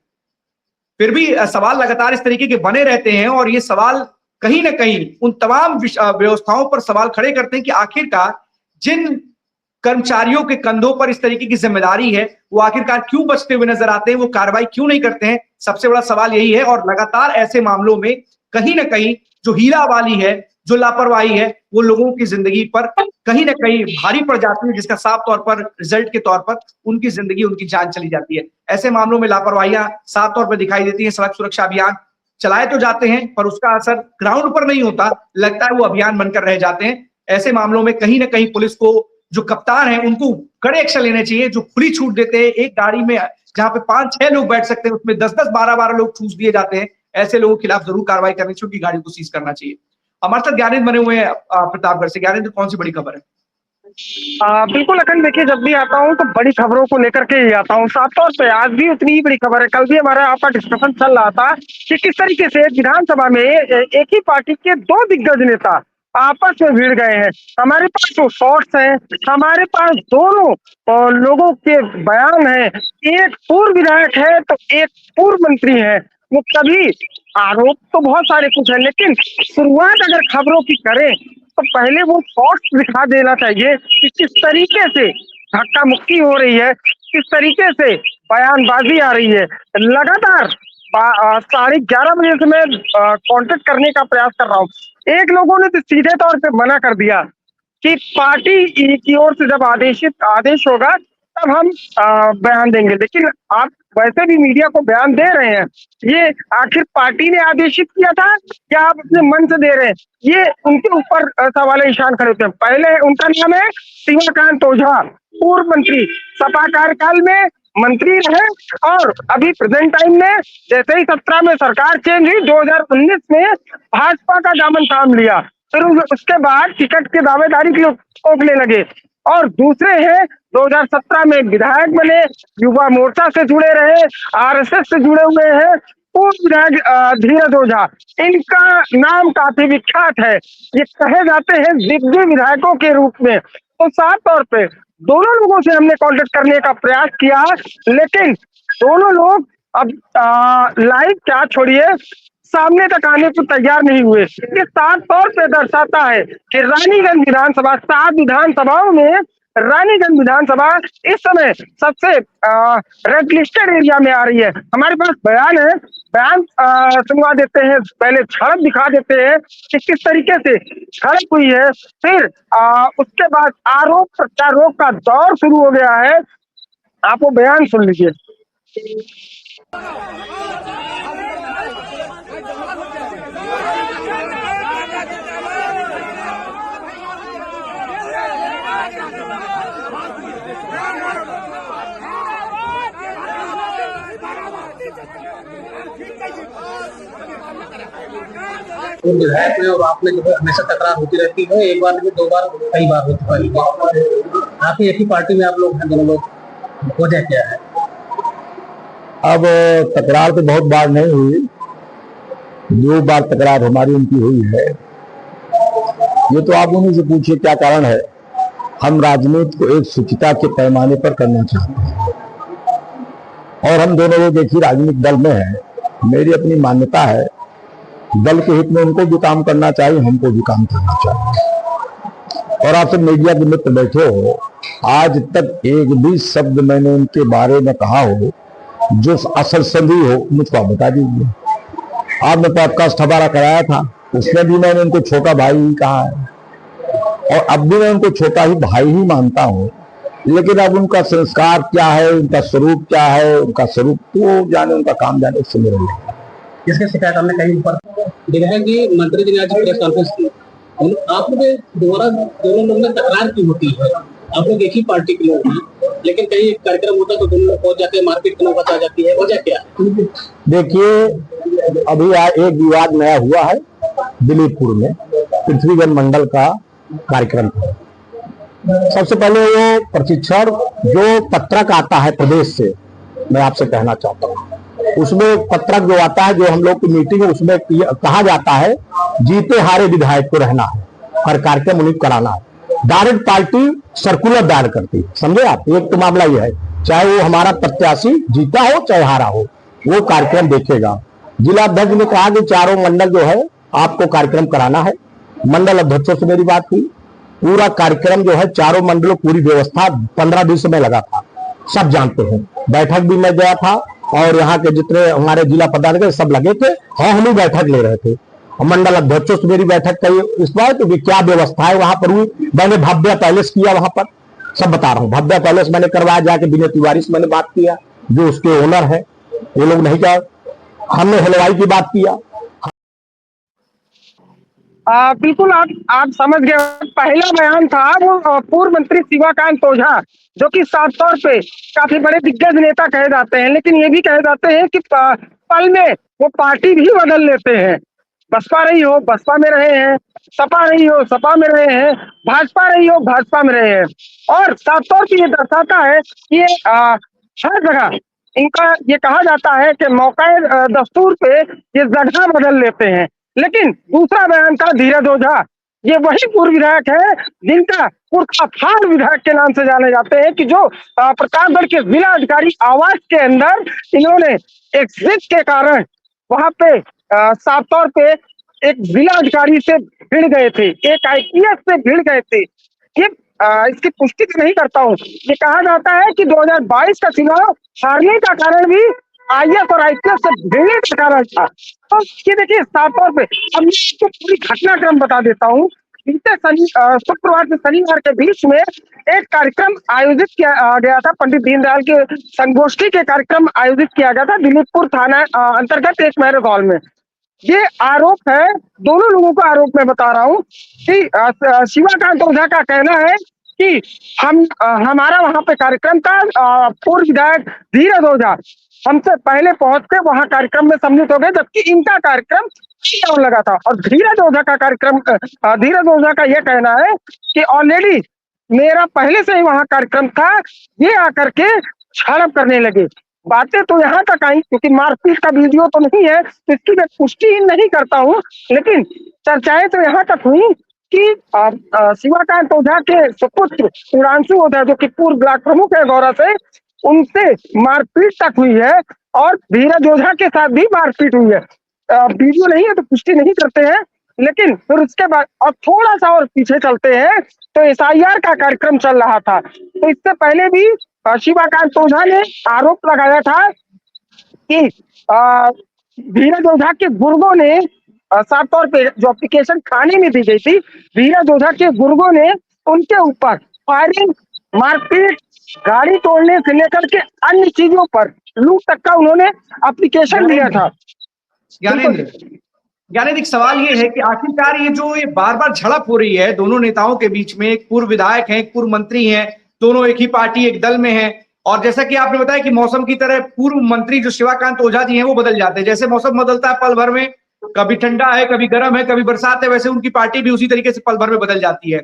फिर भी सवाल लगातार इस तरीके के बने रहते हैं और ये सवाल कहीं ना कहीं उन तमाम व्यवस्थाओं पर सवाल खड़े करते हैं कि आखिरकार जिन कर्मचारियों के कंधों पर इस तरीके की जिम्मेदारी है, वो आखिरकार क्यों बचते हुए नजर आते हैं, वो कार्रवाई क्यों नहीं करते हैं? सबसे बड़ा सवाल यही है। और लगातार ऐसे मामलों में कहीं ना कहीं जो हीला वाली है, जो लापरवाही है, वो लोगों की जिंदगी पर कहीं ना कहीं भारी पड़ जाती है, जिसका साफ तौर पर रिजल्ट के तौर पर उनकी जिंदगी, उनकी जान चली जाती है। ऐसे मामलों में लापरवाहियां साफ तौर पर दिखाई देती है। सड़क सुरक्षा अभियान चलाए तो जाते हैं, पर उसका असर ग्राउंड पर नहीं होता, लगता है वो अभियान बनकर रह जाते हैं। ऐसे मामलों में कहीं ना कहीं पुलिस को, जो कप्तान है, उनको कड़े एक्शन लेने चाहिए। जो खुली छूट देते हैं, एक गाड़ी में जहां पे 5-6 लोग बैठ सकते हैं, उसमें 10-10, 12-12 लोग ठूस दिए जाते हैं, ऐसे लोगों के खिलाफ जरूर कार्रवाई करनी चाहिए, उनकी गाड़ी को सीज करना चाहिए। हमारे साथ ज्ञानेंद्र बने हुए हैं प्रतापगढ़ से। ज्ञानेंद्र, कौन सी बड़ी खबर है? बिल्कुल अखंड, देखिए जब भी आता हूँ तो बड़ी खबरों को लेकर के ही आता हूँ। साफ तौर पे आज भी उतनी ही बड़ी खबर है। कल भी हमारा आपका डिस्कशन चल रहा था कि किस तरीके से विधानसभा में एक ही पार्टी के 2 दिग्गज नेता आपस में भिड़ गए हैं। हमारे पास जो शॉर्ट्स हैं, हमारे पास दोनों लोगों के बयान हैं। एक पूर्व विधायक है तो एक पूर्व मंत्री है। वो कभी आरोप तो बहुत सारे कुछ है, लेकिन शुरुआत अगर खबरों की करें तो पहले वो शॉर्ट्स दिखा देना चाहिए कि किस तरीके से धक्का मुक्की हो रही है, किस तरीके से बयानबाजी आ रही है। लगातार 11:30 बजे से मैं कांटेक्ट करने का प्रयास कर रहा हूँ। एक लोगों ने तो सीधे तौर पे मना कर दिया कि पार्टी की ओर से जब आदेश होगा तब हम बयान देंगे। लेकिन आप वैसे भी मीडिया को बयान दे रहे हैं, ये आखिर पार्टी ने आदेशित किया था या आप अपने मन से दे रहे हैं? ये उनके ऊपर सवाल निशान खड़े होते हैं। पहले उनका नाम है सीमाकांत ओझा, पूर्व मंत्री, सपा कार्यकाल में मंत्री रहे और अभी प्रेजेंट टाइम में जैसे ही 17 में सरकार चेंज हुई, 2019 में भाजपा का दामन थाम लिया, फिर उसके बाद टिकट की दावेदारी की ओखने लगे। और दूसरे हैं 2017 में विधायक बने, युवा मोर्चा से जुड़े रहे, आरएसएस से जुड़े हुए हैं, पूर्व विधायक धीरज ओझा। इनका नाम काफी विख्यात है, ये कहे जाते हैं दिग्गज विधायकों के रूप में। तो साफ तौर पे दोनों लोगों से हमने कांटेक्ट करने का प्रयास किया, लेकिन दोनों लोग अब लाइव क्या छोड़िए, सामने तक आने को तैयार नहीं हुए। ये साफ तौर पे दर्शाता है कि रानीगंज विधानसभा, 7 विधानसभाओं में रानीगंज विधानसभा इस समय सबसे रेड लिस्टेड एरिया में आ रही है। हमारे पास बयान है, बयान सुनवा देते हैं, पहले झड़प दिखा देते हैं कि किस तरीके से झड़प हुई है, फिर उसके बाद आरोप प्रत्यारोप का दौर शुरू हो गया है। आप वो बयान सुन लीजिए। उन विधायक में और आप में जो है हमेशा तकरार होती रहती है, एक बार नहीं 2 बार कई बार हो चुकी है। आप एक ही पार्टी में आप लोग हैं दोनों लोग, वजह क्या है? अब तकरार तो बहुत बार नहीं हुई, 2 बार तकरार हमारी उनकी हुई है। ये तो आप उन्हीं से पूछिए क्या कारण है। हम राजनीति को एक शुचिता के पैमाने पर करना चाहते हैं और हम दोनों लोग एक ही राजनीतिक दल में हैं। मेरी अपनी मान्यता है, दल के हित में उनको भी काम करना चाहिए, हमको भी काम करना चाहिए। और आप सब मीडिया के मित्र बैठे हो, आज तक एक भी शब्द मैंने उनके बारे में कहा हो जो असल संधि हो, मुझको आप बता दीजिए। आपने पॉडकास्ट हमारा कराया था, उसमें भी मैंने उनको छोटा भाई ही कहा है और अब भी मैं उनको छोटा ही भाई ही मानता हूँ। लेकिन अब उनका संस्कार क्या है, उनका स्वरूप क्या है, उनका स्वरूप तो जाने, उनका काम जाने, उससे मेरा नहीं। किसके शिकायत हमने कहीं ऊपर देखा है कि मंत्री जी ने आज प्रेस कॉन्फ्रेंस की, आप लोग दोबारा दोनों लोग में तकरार की होती है। आप लोग एक ही पार्टी के लोग हैं, लेकिन कहीं कार्यक्रम होता तो दोनों लोग पहुंच जाते हैं, मारपीट की नौबत आ जाती है, वजह क्या है? देखिए, अभी एक विवाद नया हुआ है दिलीपपुर में, पृथ्वीगंज मंडल का कार्यक्रम था। सबसे पहले वो प्रशिक्षण जो पत्रक आता है प्रदेश से, मैं आपसे कहना चाहता हूँ, उसमें पत्रक जो आता है, जो हम लोग की मीटिंग है, उसमें कहा जाता है जीते हारे विधायक को रहना है, हर कार्यक्रम उन्हें कराना है। डायरेक्ट पार्टी सर्कुलर दायर करती है, समझे आप। एक तो मामला यह है, चाहे वो हमारा प्रत्याशी जीता हो चाहे हारा हो, वो कार्यक्रम देखेगा। जिला अध्यक्ष ने कहा कि चारों मंडल जो है आपको कार्यक्रम कराना है। मंडल अध्यक्षों से मेरी बात हुई, पूरा कार्यक्रम जो है चारों मंडलों, पूरी व्यवस्था 15 दिन समय लगा था, सब जानते हैं। बैठक भी मैं गया था और यहाँ के जितने हमारे जिला पदाधिकारी सब लगे थे, हाँ हम ही बैठक ले रहे थे। और मंडल अध्यक्षों से मेरी बैठक कही इस बार तो क्या व्यवस्था है वहां पर हुई। मैंने भव्य पैलेस किया वहां पर, सब बता रहा हूँ, भव्य पैलेस मैंने करवाया, जाके विनय तिवारी से मैंने बात किया जो उसके ओनर है, ये लोग नहीं क्या, हमने हलवाई की बात किया। बिल्कुल आप समझ गए। पहला बयान था वो पूर्व मंत्री शिवाकांत ओझा, जो कि साफ तौर पे काफी बड़े दिग्गज नेता कहे जाते हैं, लेकिन ये भी कहे जाते हैं कि पल में वो पार्टी भी बदल लेते हैं। बसपा रही हो बसपा में रहे हैं, सपा रही हो सपा में रहे हैं, भाजपा रही हो भाजपा में रहे हैं। और साफ तौर पे ये दर्शाता है कि ये हर जगह इनका ये कहा जाता है कि मौके दस्तूर पे ये जगह बदल लेते हैं। लेकिन दूसरा बयान था धीरज ओझा, ये वही पूर्व विधायक है जिनका कुर्ता फाड़ विधायक के नाम से जाने जाते हैं, कि जो प्रतापगढ़ के जिला अधिकारी आवास के अंदर इन्होंने एक जिद के कारण वहां पे साफ तौर पे एक जिला अधिकारी से भिड़ गए थे, एक IPS से भिड़ गए थे। ये इसकी पुष्टि तो नहीं करता हूँ। ये कहा जाता है कि 2022 का चुनाव हारने का कारण भी IAS और IPS से भिड़ने का कारण था। तो ये देखिए साफ तौर पे, अब मैं आपको पूरी घटनाक्रम बता देता हूँ। बीते शुक्रवार से शनिवार के बीच में एक कार्यक्रम आयोजित किया गया था, पंडित दीनदयाल के संगोष्ठी के कार्यक्रम आयोजित किया गया था दिलीपपुर थाना अंतर्गत एक मैरिज हॉल में। ये आरोप है, दोनों लोगों का आरोप मैं बता रहा हूँ कि शिवाकांत ओझा का कहना है कि हमारा वहां पे कार्यक्रम था, पूर्व विधायक धीरज ओझा हमसे पहले पहुंच के वहां कार्यक्रम में सम्मिलित हो गए, जबकि इनका कार्यक्रम लगा था। और धीरज ओझा का यह कहना है कि ऑलरेडी मेरा पहले से ही वहां कार्यक्रम था, ये आकर के झड़प करने लगे। बातें तो यहाँ तक आई, क्योंकि मारपीट का वीडियो तो नहीं है तो इसकी मैं पुष्टि नहीं करता हूँ, लेकिन चर्चाएं तो यहाँ तक हुई कि शिवाकांत ओझा के सुपुत्र सुधांशु ओझा जो कि पूर्व ब्लॉक प्रमुख है गौरा से, उनसे मारपीट तक हुई है और धीरज ओझा के साथ भी मारपीट हुई है। वीडियो नहीं है तो पुष्टि नहीं करते हैं, लेकिन फिर उसके बाद और थोड़ा सा और पीछे चलते हैं तो SIR का कार्यक्रम चल रहा था। तो इससे पहले भी शिवाकांत ओझा ने आरोप लगाया था कि धीरज ओझा के गुर्गों ने साफ तौर पे जो एप्लीकेशन थाने में दी गई थी, धीरज ओझा के गुर्गों ने उनके ऊपर फायरिंग, मारपीट, गाड़ी तोड़ने से लेकर के अन्य चीजों पर लूट तक का उन्होंने एप्लीकेशन दिया था। ज्ञानेंद्र, एक सवाल ये है कि आखिरकार ये बार बार झड़प हो रही है दोनों नेताओं के बीच में, एक पूर्व विधायक है, एक पूर्व मंत्री हैं, दोनों एक ही पार्टी एक दल में हैं, और जैसा कि आपने बताया कि मौसम की तरह पूर्व मंत्री जो शिवाकांत ओझा जी हैं वो बदल जाते हैं, जैसे मौसम बदलता है पल भर में, कभी ठंडा है, कभी गर्म है, कभी बरसात है, वैसे उनकी पार्टी भी उसी तरीके से पल भर में बदल जाती है।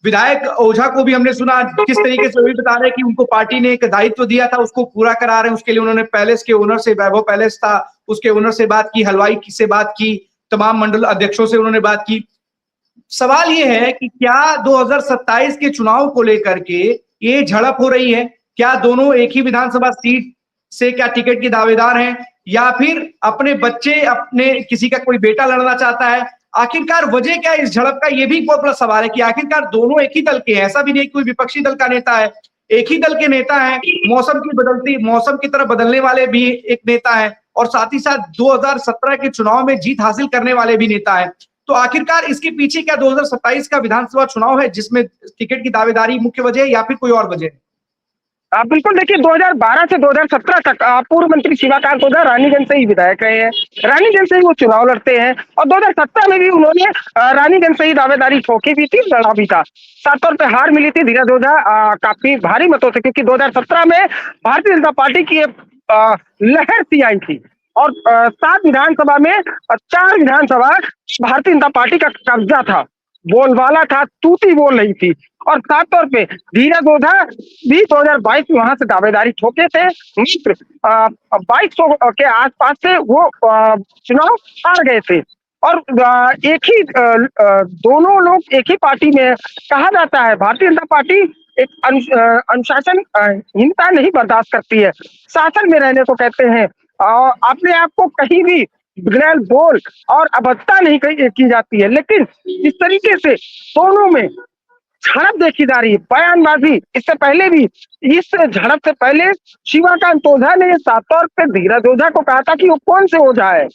विधायक ओझा को भी हमने सुना किस तरीके से, वो भी बता रहे कि उनको पार्टी ने एक दायित्व दिया था, उसको पूरा करा रहे हैं। उसके लिए उन्होंने पैलेस के ओनर से, वैभव पैलेस था उसके ओनर से बात की, हलवाई से बात की, तमाम मंडल अध्यक्षों से उन्होंने बात की। सवाल ये है कि क्या 2027 के चुनाव को लेकर के ये झड़प हो रही है? क्या दोनों एक ही विधानसभा सीट से क्या टिकट के दावेदार हैं, या फिर अपने बच्चे, अपने किसी का कोई बेटा लड़ना चाहता है? आखिरकार वजह क्या है इस झड़प का? ये भी बहुत बड़ा सवाल है कि आखिरकार दोनों एक ही दल के हैं, ऐसा भी नहीं कोई विपक्षी दल का नेता है, एक ही दल के नेता हैं, मौसम की तरह बदलने वाले भी एक नेता है, और साथ ही साथ 2017 के चुनाव में जीत हासिल करने वाले भी नेता है। तो आखिरकार इसके पीछे क्या 2027 का विधानसभा चुनाव है जिसमें टिकट की दावेदारी मुख्य वजह है, या फिर कोई और वजह है? बिल्कुल, देखिए 2012 से 2017 तक पूर्व मंत्री शिवाकांत ओझा रानीगंज से ही विधायक रहे हैं, रानीगंज से ही वो चुनाव लड़ते हैं, और 2017 में भी उन्होंने रानीगंज से ही दावेदारी ठोकी भी थी, लड़ा भी था। साफ तौर पे हार मिली थी धीरज ओझा काफी भारी मतों से, क्योंकि 2017 में भारतीय जनता पार्टी की लहर सी आई थी, और 7 विधानसभा में 4 विधानसभा भारतीय जनता पार्टी का कब्जा था, बोलबाला था, तूती बोल रही थी। और साफ तौर पे धीरज ओझा भी 2022 में वहां से दावेदारी ठोके थे, मित्र 2200 के आसपास से वो चुनाव हार गए थे। और एक ही दोनों लोग एक ही पार्टी में, कहा जाता है भारतीय जनता पार्टी एक अनुशासनहीनता नहीं बर्दाश्त करती है, शासन में रहने को कहते हैं, अपने आप को कहीं भी बिगड़ैल बोल और अभद्रता नहीं की जाती है। लेकिन इस तरीके से दोनों में झड़प देखी जा रही है, बयानबाजी। इससे पहले भी, इस झड़प से पहले शिवाकांत ओझा ने साफ तौर पर धीरज ओझा को कहा था कि वो कौन से ओझा है,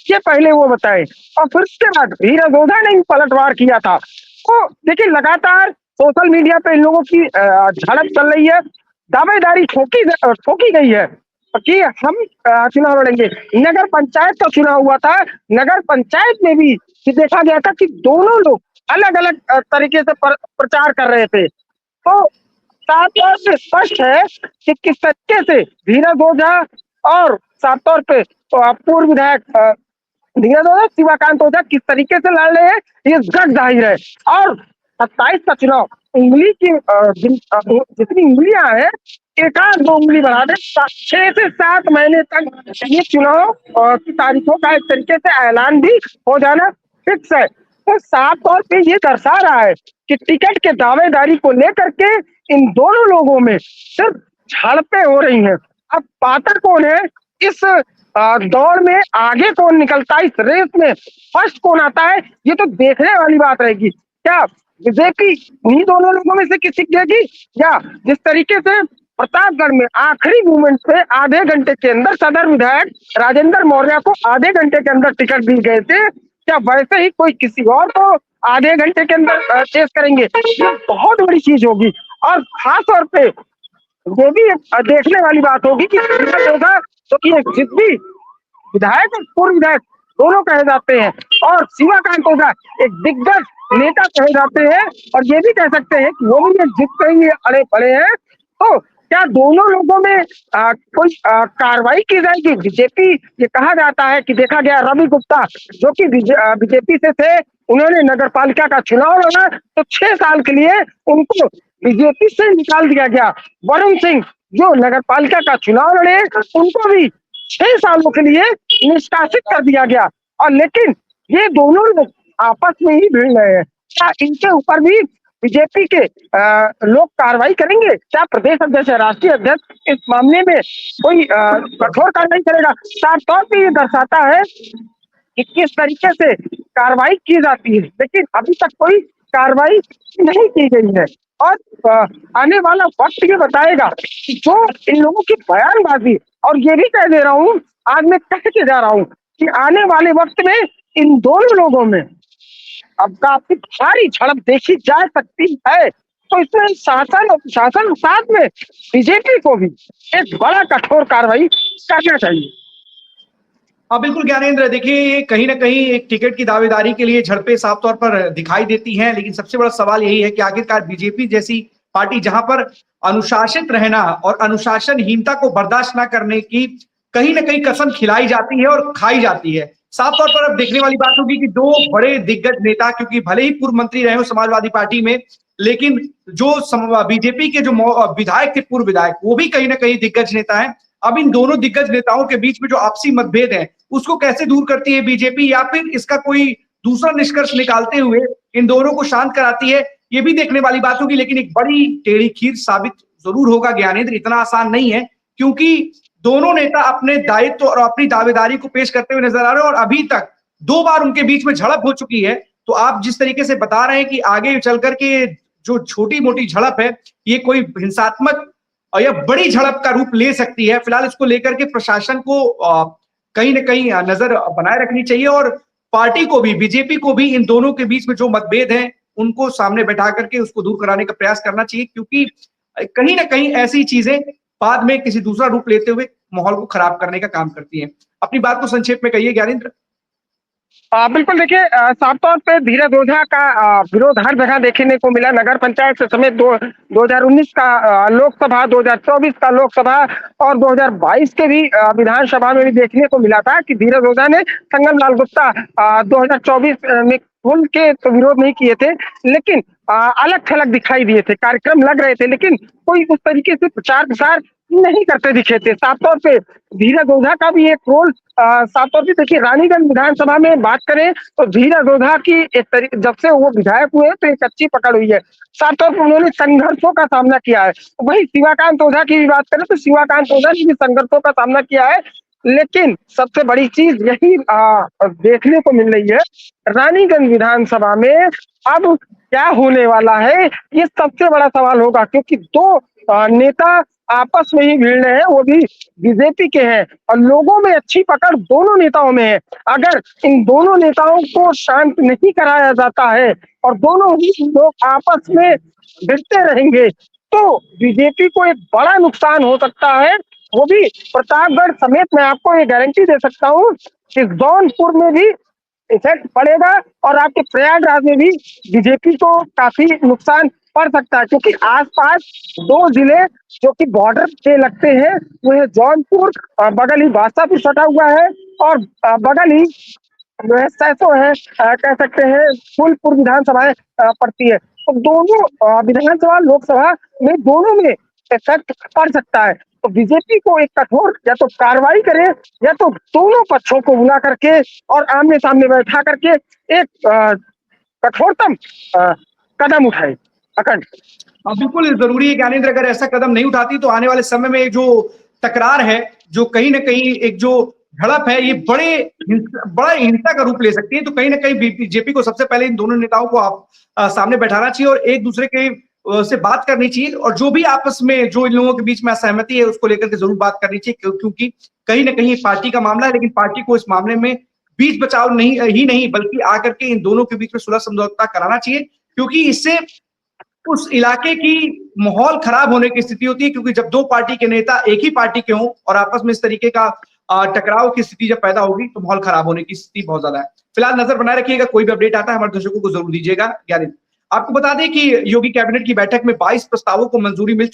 ये पहले वो बताए, और फिर उसके बाद धीरज ओझा ने पलटवार किया था। तो देखिए, लगातार सोशल मीडिया पे इन लोगों की झड़प चल रही है, दावेदारी ठोकी गई है कि हम चुनाव लड़ेंगे। नगर पंचायत का चुनाव हुआ था, नगर पंचायत में भी देखा गया था कि दोनों लोग अलग अलग तरीके से प्रचार कर रहे थे। तो साफ तौर पे स्पष्ट है कि किस तरीके से धीरज ओझा और साफ तौर पे पूर्व विधायक धीरज ओझा, शिवाकांत ओझा किस तरीके से लड़ रहे हैं, ये जग जाहिर है। और 27 का चुनाव, उंगली की जितनी उंगलियां हैं, 1-2 उंगली बढ़ा दे, 6 से 7 महीने तक ये चुनाव की तारीखों का एक तरीके से ऐलान भी हो जाना फिक्स है। तो साफ तौर पे ये दर्शा रहा है कि टिकट के दावेदारी को लेकर के इन दोनों लोगों में सिर्फ झड़पें हो रही हैं। अब पाता कौन है, इस दौड़ में आगे कौन निकलता है, इस रेस में फर्स्ट कौन आता है, ये तो देखने वाली बात रहेगी। क्या बीजेपी उन्हीं दोनों लोगों में से किसी देगी, या जिस तरीके से प्रतापगढ़ में आखिरी मूवमेंट पे आधे घंटे के अंदर सदर विधायक राजेंद्र मौर्य को आधे घंटे के अंदर टिकट दी गए थे, क्या वैसे ही कोई किसी और को आधे घंटे के अंदर चेस करेंगे? ये बहुत बड़ी चीज होगी, और खास तौर पे ये भी देखने वाली बात होगी कि होगा तो कि एक जिद्दी विधायक और पूर्व विधायक दोनों कहे जाते हैं, और शिवाकांत ओझा एक दिग्गज नेता कहे जाते हैं, और ये भी कह सकते हैं कि वो भी जिद पे ही अड़े पड़े हैं। तो क्या दोनों लोगों में कोई कार्रवाई की जाएगी? बीजेपी, ये कहा जाता है कि देखा गया रवि गुप्ता जो कि बीजेपी से थे, उन्होंने नगर पालिका का चुनाव लड़ा तो 6 साल के लिए उनको बीजेपी से निकाल दिया गया। वरुण सिंह जो नगर पालिका का चुनाव लड़े, उनको भी 6 सालों के लिए निष्कासित कर दिया गया। और लेकिन ये दोनों लोग आपस में ही भिड़ रहे हैं, क्या इनके ऊपर भी बीजेपी के लोग कार्रवाई करेंगे? क्या प्रदेश अध्यक्ष, राष्ट्रीय अध्यक्ष इस मामले में कोई कठोर कार्रवाई करेगा? साफ तौर पे ये दर्शाता है कि किस तरीके से कार्रवाई की जाती है, लेकिन अभी तक कोई कार्रवाई नहीं की गई है। और आने वाला वक्त ये बताएगा कि जो इन लोगों की बयानबाजी, और ये भी कह दे रहा हूँ, आज मैं कह के जा रहा हूँ कि आने वाले वक्त में इन दोनों लोगों में अब काफी भारी झड़प देखी जा सकती है। तो इसमें शासन और प्रशासन, साथ में बीजेपी को भी एक बड़ा कठोर कार्रवाई करना चाहिए। हाँ बिल्कुल ज्ञानेंद्र, देखिए ये कहीं ना कहीं एक टिकट की दावेदारी के लिए झड़पें साफ तौर पर दिखाई देती हैं, लेकिन सबसे बड़ा सवाल यही है कि आखिरकार बीजेपी जैसी पार्टी जहां पर अनुशासित रहना और अनुशासनहीनता को बर्दाश्त ना करने की कहीं ना कहीं कसम खिलाई जाती है और खाई जाती है। साफ तौर पर अब देखने वाली बात होगी कि दो बड़े दिग्गज नेता, क्योंकि भले ही पूर्व मंत्री रहे हो समाजवादी पार्टी में, लेकिन जो बीजेपी के जो विधायक थे, पूर्व विधायक, वो भी कहीं ना कहीं दिग्गज नेता है। अब इन दोनों दिग्गज नेताओं के बीच में जो आपसी मतभेद है उसको कैसे दूर करती है बीजेपी, या फिर इसका कोई दूसरा निष्कर्ष निकालते हुए इन दोनों को शांत कराती है, ये भी देखने वाली बात होगी। लेकिन एक बड़ी टेढ़ी खीर साबित जरूर होगा ज्ञानेंद्र, इतना आसान नहीं है, क्योंकि दोनों नेता अपने दायित्व और अपनी दावेदारी को पेश करते हुए नजर आ रहे हैं और अभी तक 2 बार उनके बीच में झड़प हो चुकी है। तो आप जिस तरीके से बता रहे हैं कि आगे चल करके जो छोटी मोटी झड़प है ये कोई हिंसात्मक और यह बड़ी झड़प का रूप ले सकती है, फिलहाल इसको लेकर के प्रशासन को कहीं ना कहीं नजर बनाए रखनी चाहिए और पार्टी को भी, बीजेपी को भी इन दोनों के बीच में जो मतभेद हैं उनको सामने बैठा करके उसको दूर कराने का प्रयास करना चाहिए, क्योंकि कहीं ना कहीं ऐसी चीजें बाद में किसी दूसरा रूप लेते हुए माहौल को खराब करने का काम करती हैं। अपनी बात को संक्षेप में कहिए ज्ञानेंद्र। बिल्कुल, देखिए साफ तौर पे धीरज ओझा का विरोध हर जगह देखने को मिला। नगर पंचायत से समेत 2019 का लोकसभा, 2024 का लोकसभा और 2022 के भी विधानसभा में भी देखने को मिला था कि धीरज ओझा ने संगम लाल गुप्ता 2024 में खुल के तो विरोध नहीं किए थे, लेकिन अलग थलग दिखाई दिए थे, कार्यक्रम लग रहे थे, लेकिन कोई उस तरीके से प्रचार प्रसार नहीं करते दिखे थे। साफ तौर पे धीरज ओझा का भी एक रोल साफ तौर पे, देखिए रानीगंज विधानसभा में बात करें तो धीरज ओझा की जब से वो विधायक हुए तो एक अच्छी पकड़ हुई है। साफ तौर पर उन्होंने संघर्षों का सामना किया है। वही शिवाकांत ओझा की भी बात करें तो शिवाकांत ओझा ने भी संघर्षों का सामना किया है, लेकिन सबसे बड़ी चीज यही देखने को मिल रही है रानीगंज विधानसभा में अब क्या होने वाला है, ये सबसे बड़ा सवाल होगा, क्योंकि दो नेता आपस में ही भिड़ रहे हैं, वो भी बीजेपी के हैं और लोगों में अच्छी पकड़ दोनों नेताओं में है। अगर इन दोनों नेताओं को शांत नहीं कराया जाता है और दोनों ही लोग आपस में भिड़ते रहेंगे तो बीजेपी को एक बड़ा नुकसान हो सकता है, वो भी प्रतापगढ़ समेत। मैं आपको ये गारंटी दे सकता हूँ कि जौनपुर में भी इफेक्ट पड़ेगा और आपके प्रयागराज में भी बीजेपी को काफी नुकसान पड़ सकता है, क्योंकि आसपास 2 जिले जो कि बॉर्डर पे लगते हैं वो है जौनपुर, बगल ही बासा भी सटा हुआ है और बगल ही सैसो है, कह सकते हैं फूलपुर विधानसभाएं पड़ती है। तो दोनों विधानसभा लोकसभा में दोनों में इफेक्ट पड़ सकता है। तो बीजेपी को एक कठोर या तो कार्रवाई करे या तो दोनों पक्षों को बुला करके और आमने सामने बैठा करके एक कठोरतम कदम उठाए। अखंड बिल्कुल जरूरी है ज्ञानेंद्र, अगर ऐसा कदम नहीं उठाती तो आने वाले समय में जो टकरार है, जो कहीं ना कहीं एक जो झड़प है, ये बड़ा हिंसा का रूप ले सकती है। तो कहीं ना कहीं बीजेपी को सबसे पहले इन दोनों नेताओं को आप सामने बैठाना चाहिए और एक दूसरे के से बात करनी चाहिए और जो भी आपस में जो इन लोगों के बीच में असहमति है उसको लेकर के जरूर बात करनी चाहिए, क्योंकि कहीं ना कहीं पार्टी का मामला है, लेकिन पार्टी को इस मामले में बीच बचाव नहीं बल्कि आकर के इन दोनों के बीच में सुलह समझौता कराना चाहिए, क्योंकि इससे उस इलाके की माहौल खराब होने की स्थिति होती है। क्योंकि जब 2 पार्टी के नेता एक ही पार्टी के हों और आपस में इस तरीके का टकराव की स्थिति जब पैदा होगी तो माहौल खराब होने की स्थिति बहुत ज्यादा है। फिलहाल नजर बनाए रखिएगा, कोई भी अपडेट आता है हमारे दर्शकों को जरूर दीजिएगा। ज्ञानेंद्र, आपको बता दें कि योगी कैबिनेट की बैठक में 22 प्रस्तावों को मंजूरी मिल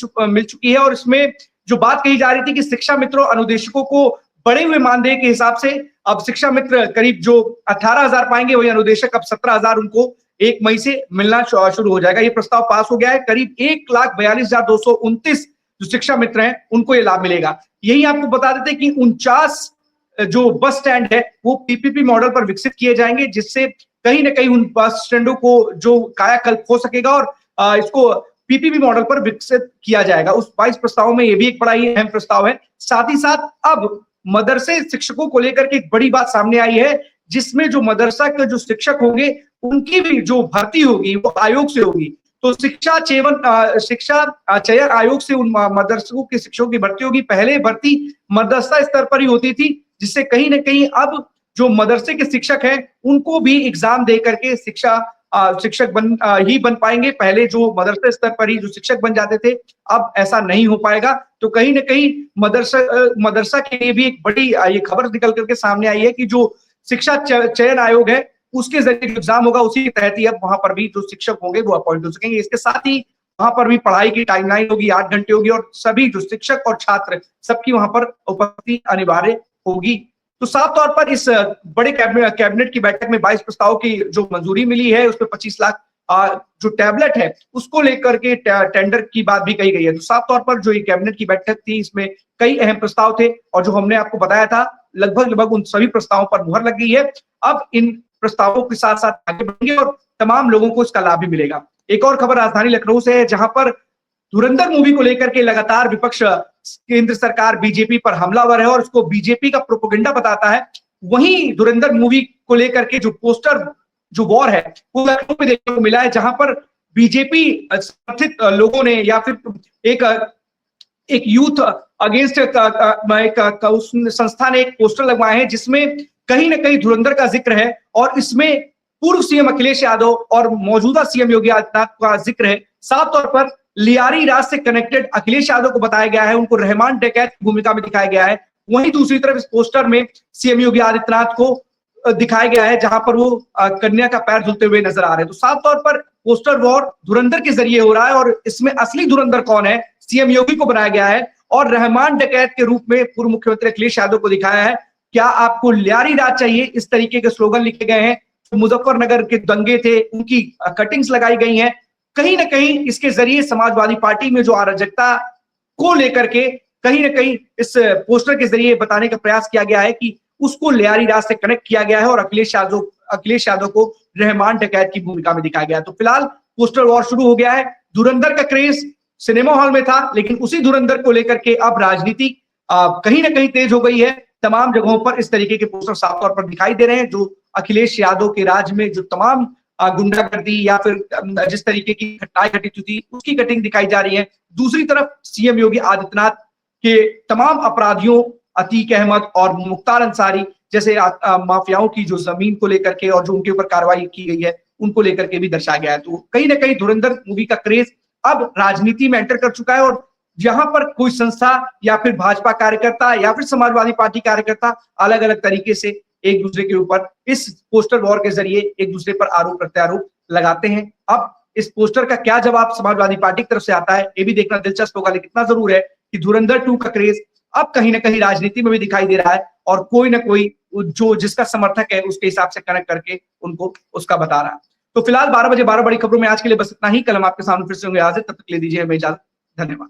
चुकी है और इसमें जो बात कही जा रही थी कि शिक्षा मित्रों अनुदेशकों को बढ़े हुए मानदेय के हिसाब से अब शिक्षा मित्र करीब जो 18,000 पाएंगे, वही अनुदेशक अब 17,000 उनको 1 मई से मिलना शुरू हो जाएगा। ये प्रस्ताव पास हो गया है। करीब 1,42,229 जो शिक्षा मित्र हैं उनको ये लाभ मिलेगा। यही आपको बता देते कि 49 जो बस स्टैंड है वो पीपीपी मॉडल पर विकसित किए जाएंगे, जिससे कहीं ना कहीं उन बस स्टैंडों को जो कायाकल्प हो सकेगा और इसको पीपीपी मॉडल पर विकसित किया जाएगा। उस 22 प्रस्तावों में ये भी एक बड़ा ही अहम प्रस्ताव है। साथ ही साथ अब मदरसे शिक्षकों को लेकर के एक बड़ी बात सामने आई है, जिसमें जो मदरसा के जो शिक्षक होंगे उनकी भी जो भर्ती होगी वो आयोग से होगी। तो शिक्षा चयन आयोग से उन मदरसों के शिक्षकों की भर्ती होगी। पहले भर्ती मदरसा स्तर पर ही होती थी, जिससे कहीं ना कहीं अब जो मदरसे के शिक्षक हैं उनको भी एग्जाम दे करके शिक्षक बन पाएंगे। पहले जो मदरसा स्तर पर ही जो शिक्षक बन जाते थे, अब ऐसा नहीं हो पाएगा। तो कहीं ना कहीं मदरसा के लिए भी एक बड़ी ये खबर निकल करके सामने आई है कि जो शिक्षा चयन आयोग है उसके जरिए जो एग्जाम होगा उसी के तहत ही अब वहां पर भी जो शिक्षक होंगे वो अपॉइंट हो सकेंगे। इसके साथ ही वहां पर भी पढ़ाई की टाइमलाइन होगी, 8 घंटे होगी और सभी जो शिक्षक और छात्र सबकी वहां पर उपस्थिति अनिवार्य होगी। तो साफ तौर पर इस बड़े कैबिनेट की बैठक में 22 प्रस्तावों की जो मंजूरी मिली है, उसमें 25 लाख जो टैबलेट है उसको लेकर के टेंडर की बात भी कही गई है। तो साफ तौर पर जो ये कैबिनेट की बैठक थी, इसमें कई अहम प्रस्ताव थे और जो हमने आपको बताया था लगभग उन सभी प्रस्तावों पर मुहर लग गई है। अब इन प्रस्तावों के साथ साथ आगे बढ़ेंगे और तमाम लोगों को इसका लाभ भी मिलेगा। एक और खबर राजधानी लखनऊ से है, जहां पर धुरंधर मूवी को लेकर के लगातार विपक्ष केंद्र सरकार बीजेपी पर हमलावर है और उसको बीजेपी का प्रोपेगेंडा बताता है। वहीं धुरंधर मूवी को लेकर के जो पोस्टर जो वॉर है वो लखनऊ में देखने को मिला है, जहां पर बीजेपी समर्थित लोगों ने या फिर एक यूथ अगेंस्ट उस संस्था ने एक पोस्टर लगवाए हैं जिसमें कहीं ना कहीं धुरंधर का जिक्र है और इसमें पूर्व सीएम अखिलेश यादव और मौजूदा सीएम योगी आदित्यनाथ का जिक्र है। साफ तौर पर लियारी राज से कनेक्टेड अखिलेश यादव को बताया गया है, उनको रहमान डकैत की भूमिका में दिखाया गया है। वहीं दूसरी तरफ इस पोस्टर में सीएम योगी आदित्यनाथ को दिखाया गया है, जहां पर वो कन्या का पैर धुलते हुए नजर आ रहे हैं। तो साफ तौर पर पोस्टर वॉर धुरंधर के जरिए हो रहा है और इसमें असली धुरंधर कौन है, सीएम योगी को बनाया गया है और रहमान डकैत के रूप में पूर्व मुख्यमंत्री अखिलेश यादव को दिखाया है। क्या आपको लियारी राज चाहिए, इस तरीके के स्लोगन लिखे गए हैं। मुजफ्फरनगर के दंगे थे उनकी कटिंग्स लगाई गई हैं। कहीं ना कहीं इसके जरिए समाजवादी पार्टी में जो अराजकता को लेकर के कहीं ना कहीं इस पोस्टर के जरिए बताने का प्रयास किया गया है कि उसको लियारी राज से कनेक्ट किया गया है और अखिलेश यादव को रहमान डकैत की भूमिका में दिखाया गया। तो फिलहाल पोस्टर वॉर शुरू हो गया है। धुरंधर का क्रेज सिनेमा हॉल में था, लेकिन उसी धुरंधर को लेकर के अब राजनीति कहीं ना कहीं तेज हो गई है। तमाम जगहों पर इस तरीके के पोस्टर साफ तौर पर दिखाई दे रहे हैं, जो अखिलेश यादव के राज में जो तमाम गुंडागर्दी या फिर जिस तरीके की घटनाएं घटित हुई थी उसकी कटिंग दिखाई जा रही है। दूसरी तरफ सीएम योगी आदित्यनाथ के तमाम अपराधियों अतीक अहमद और मुख्तार अंसारी जैसे माफियाओं की जो जमीन को लेकर के और जो उनके ऊपर कार्रवाई की गई है उनको लेकर के भी दर्शाया गया है। तो कहीं ना कहीं धुरंधर मूवी का क्रेज अब राजनीति में एंटर कर चुका है और जहां पर कोई संस्था या फिर भाजपा कार्यकर्ता या फिर समाजवादी पार्टी कार्यकर्ता अलग अलग तरीके से एक दूसरे के ऊपर इस पोस्टर वॉर के जरिए एक दूसरे पर आरोप प्रत्यारोप लगाते हैं। अब इस पोस्टर का क्या जवाब समाजवादी पार्टी की तरफ से आता है ये भी देखना दिलचस्प होगा। लेकिन इतना जरूर है कि धुरंधर 2 का क्रेज अब कहीं ना कहीं राजनीति में भी दिखाई दे रहा है और कोई ना कोई जो जिसका समर्थक है उसके हिसाब से कनेक्ट करके उनको उसका बता रहा है। तो फिलहाल 12 बजे 12 बड़ी खबरों में आज के लिए बस इतना ही। कल हम आपके सामने फिर से होंगे हाजिर, तब तक ले दीजिए हमें इजाजत। धन्यवाद।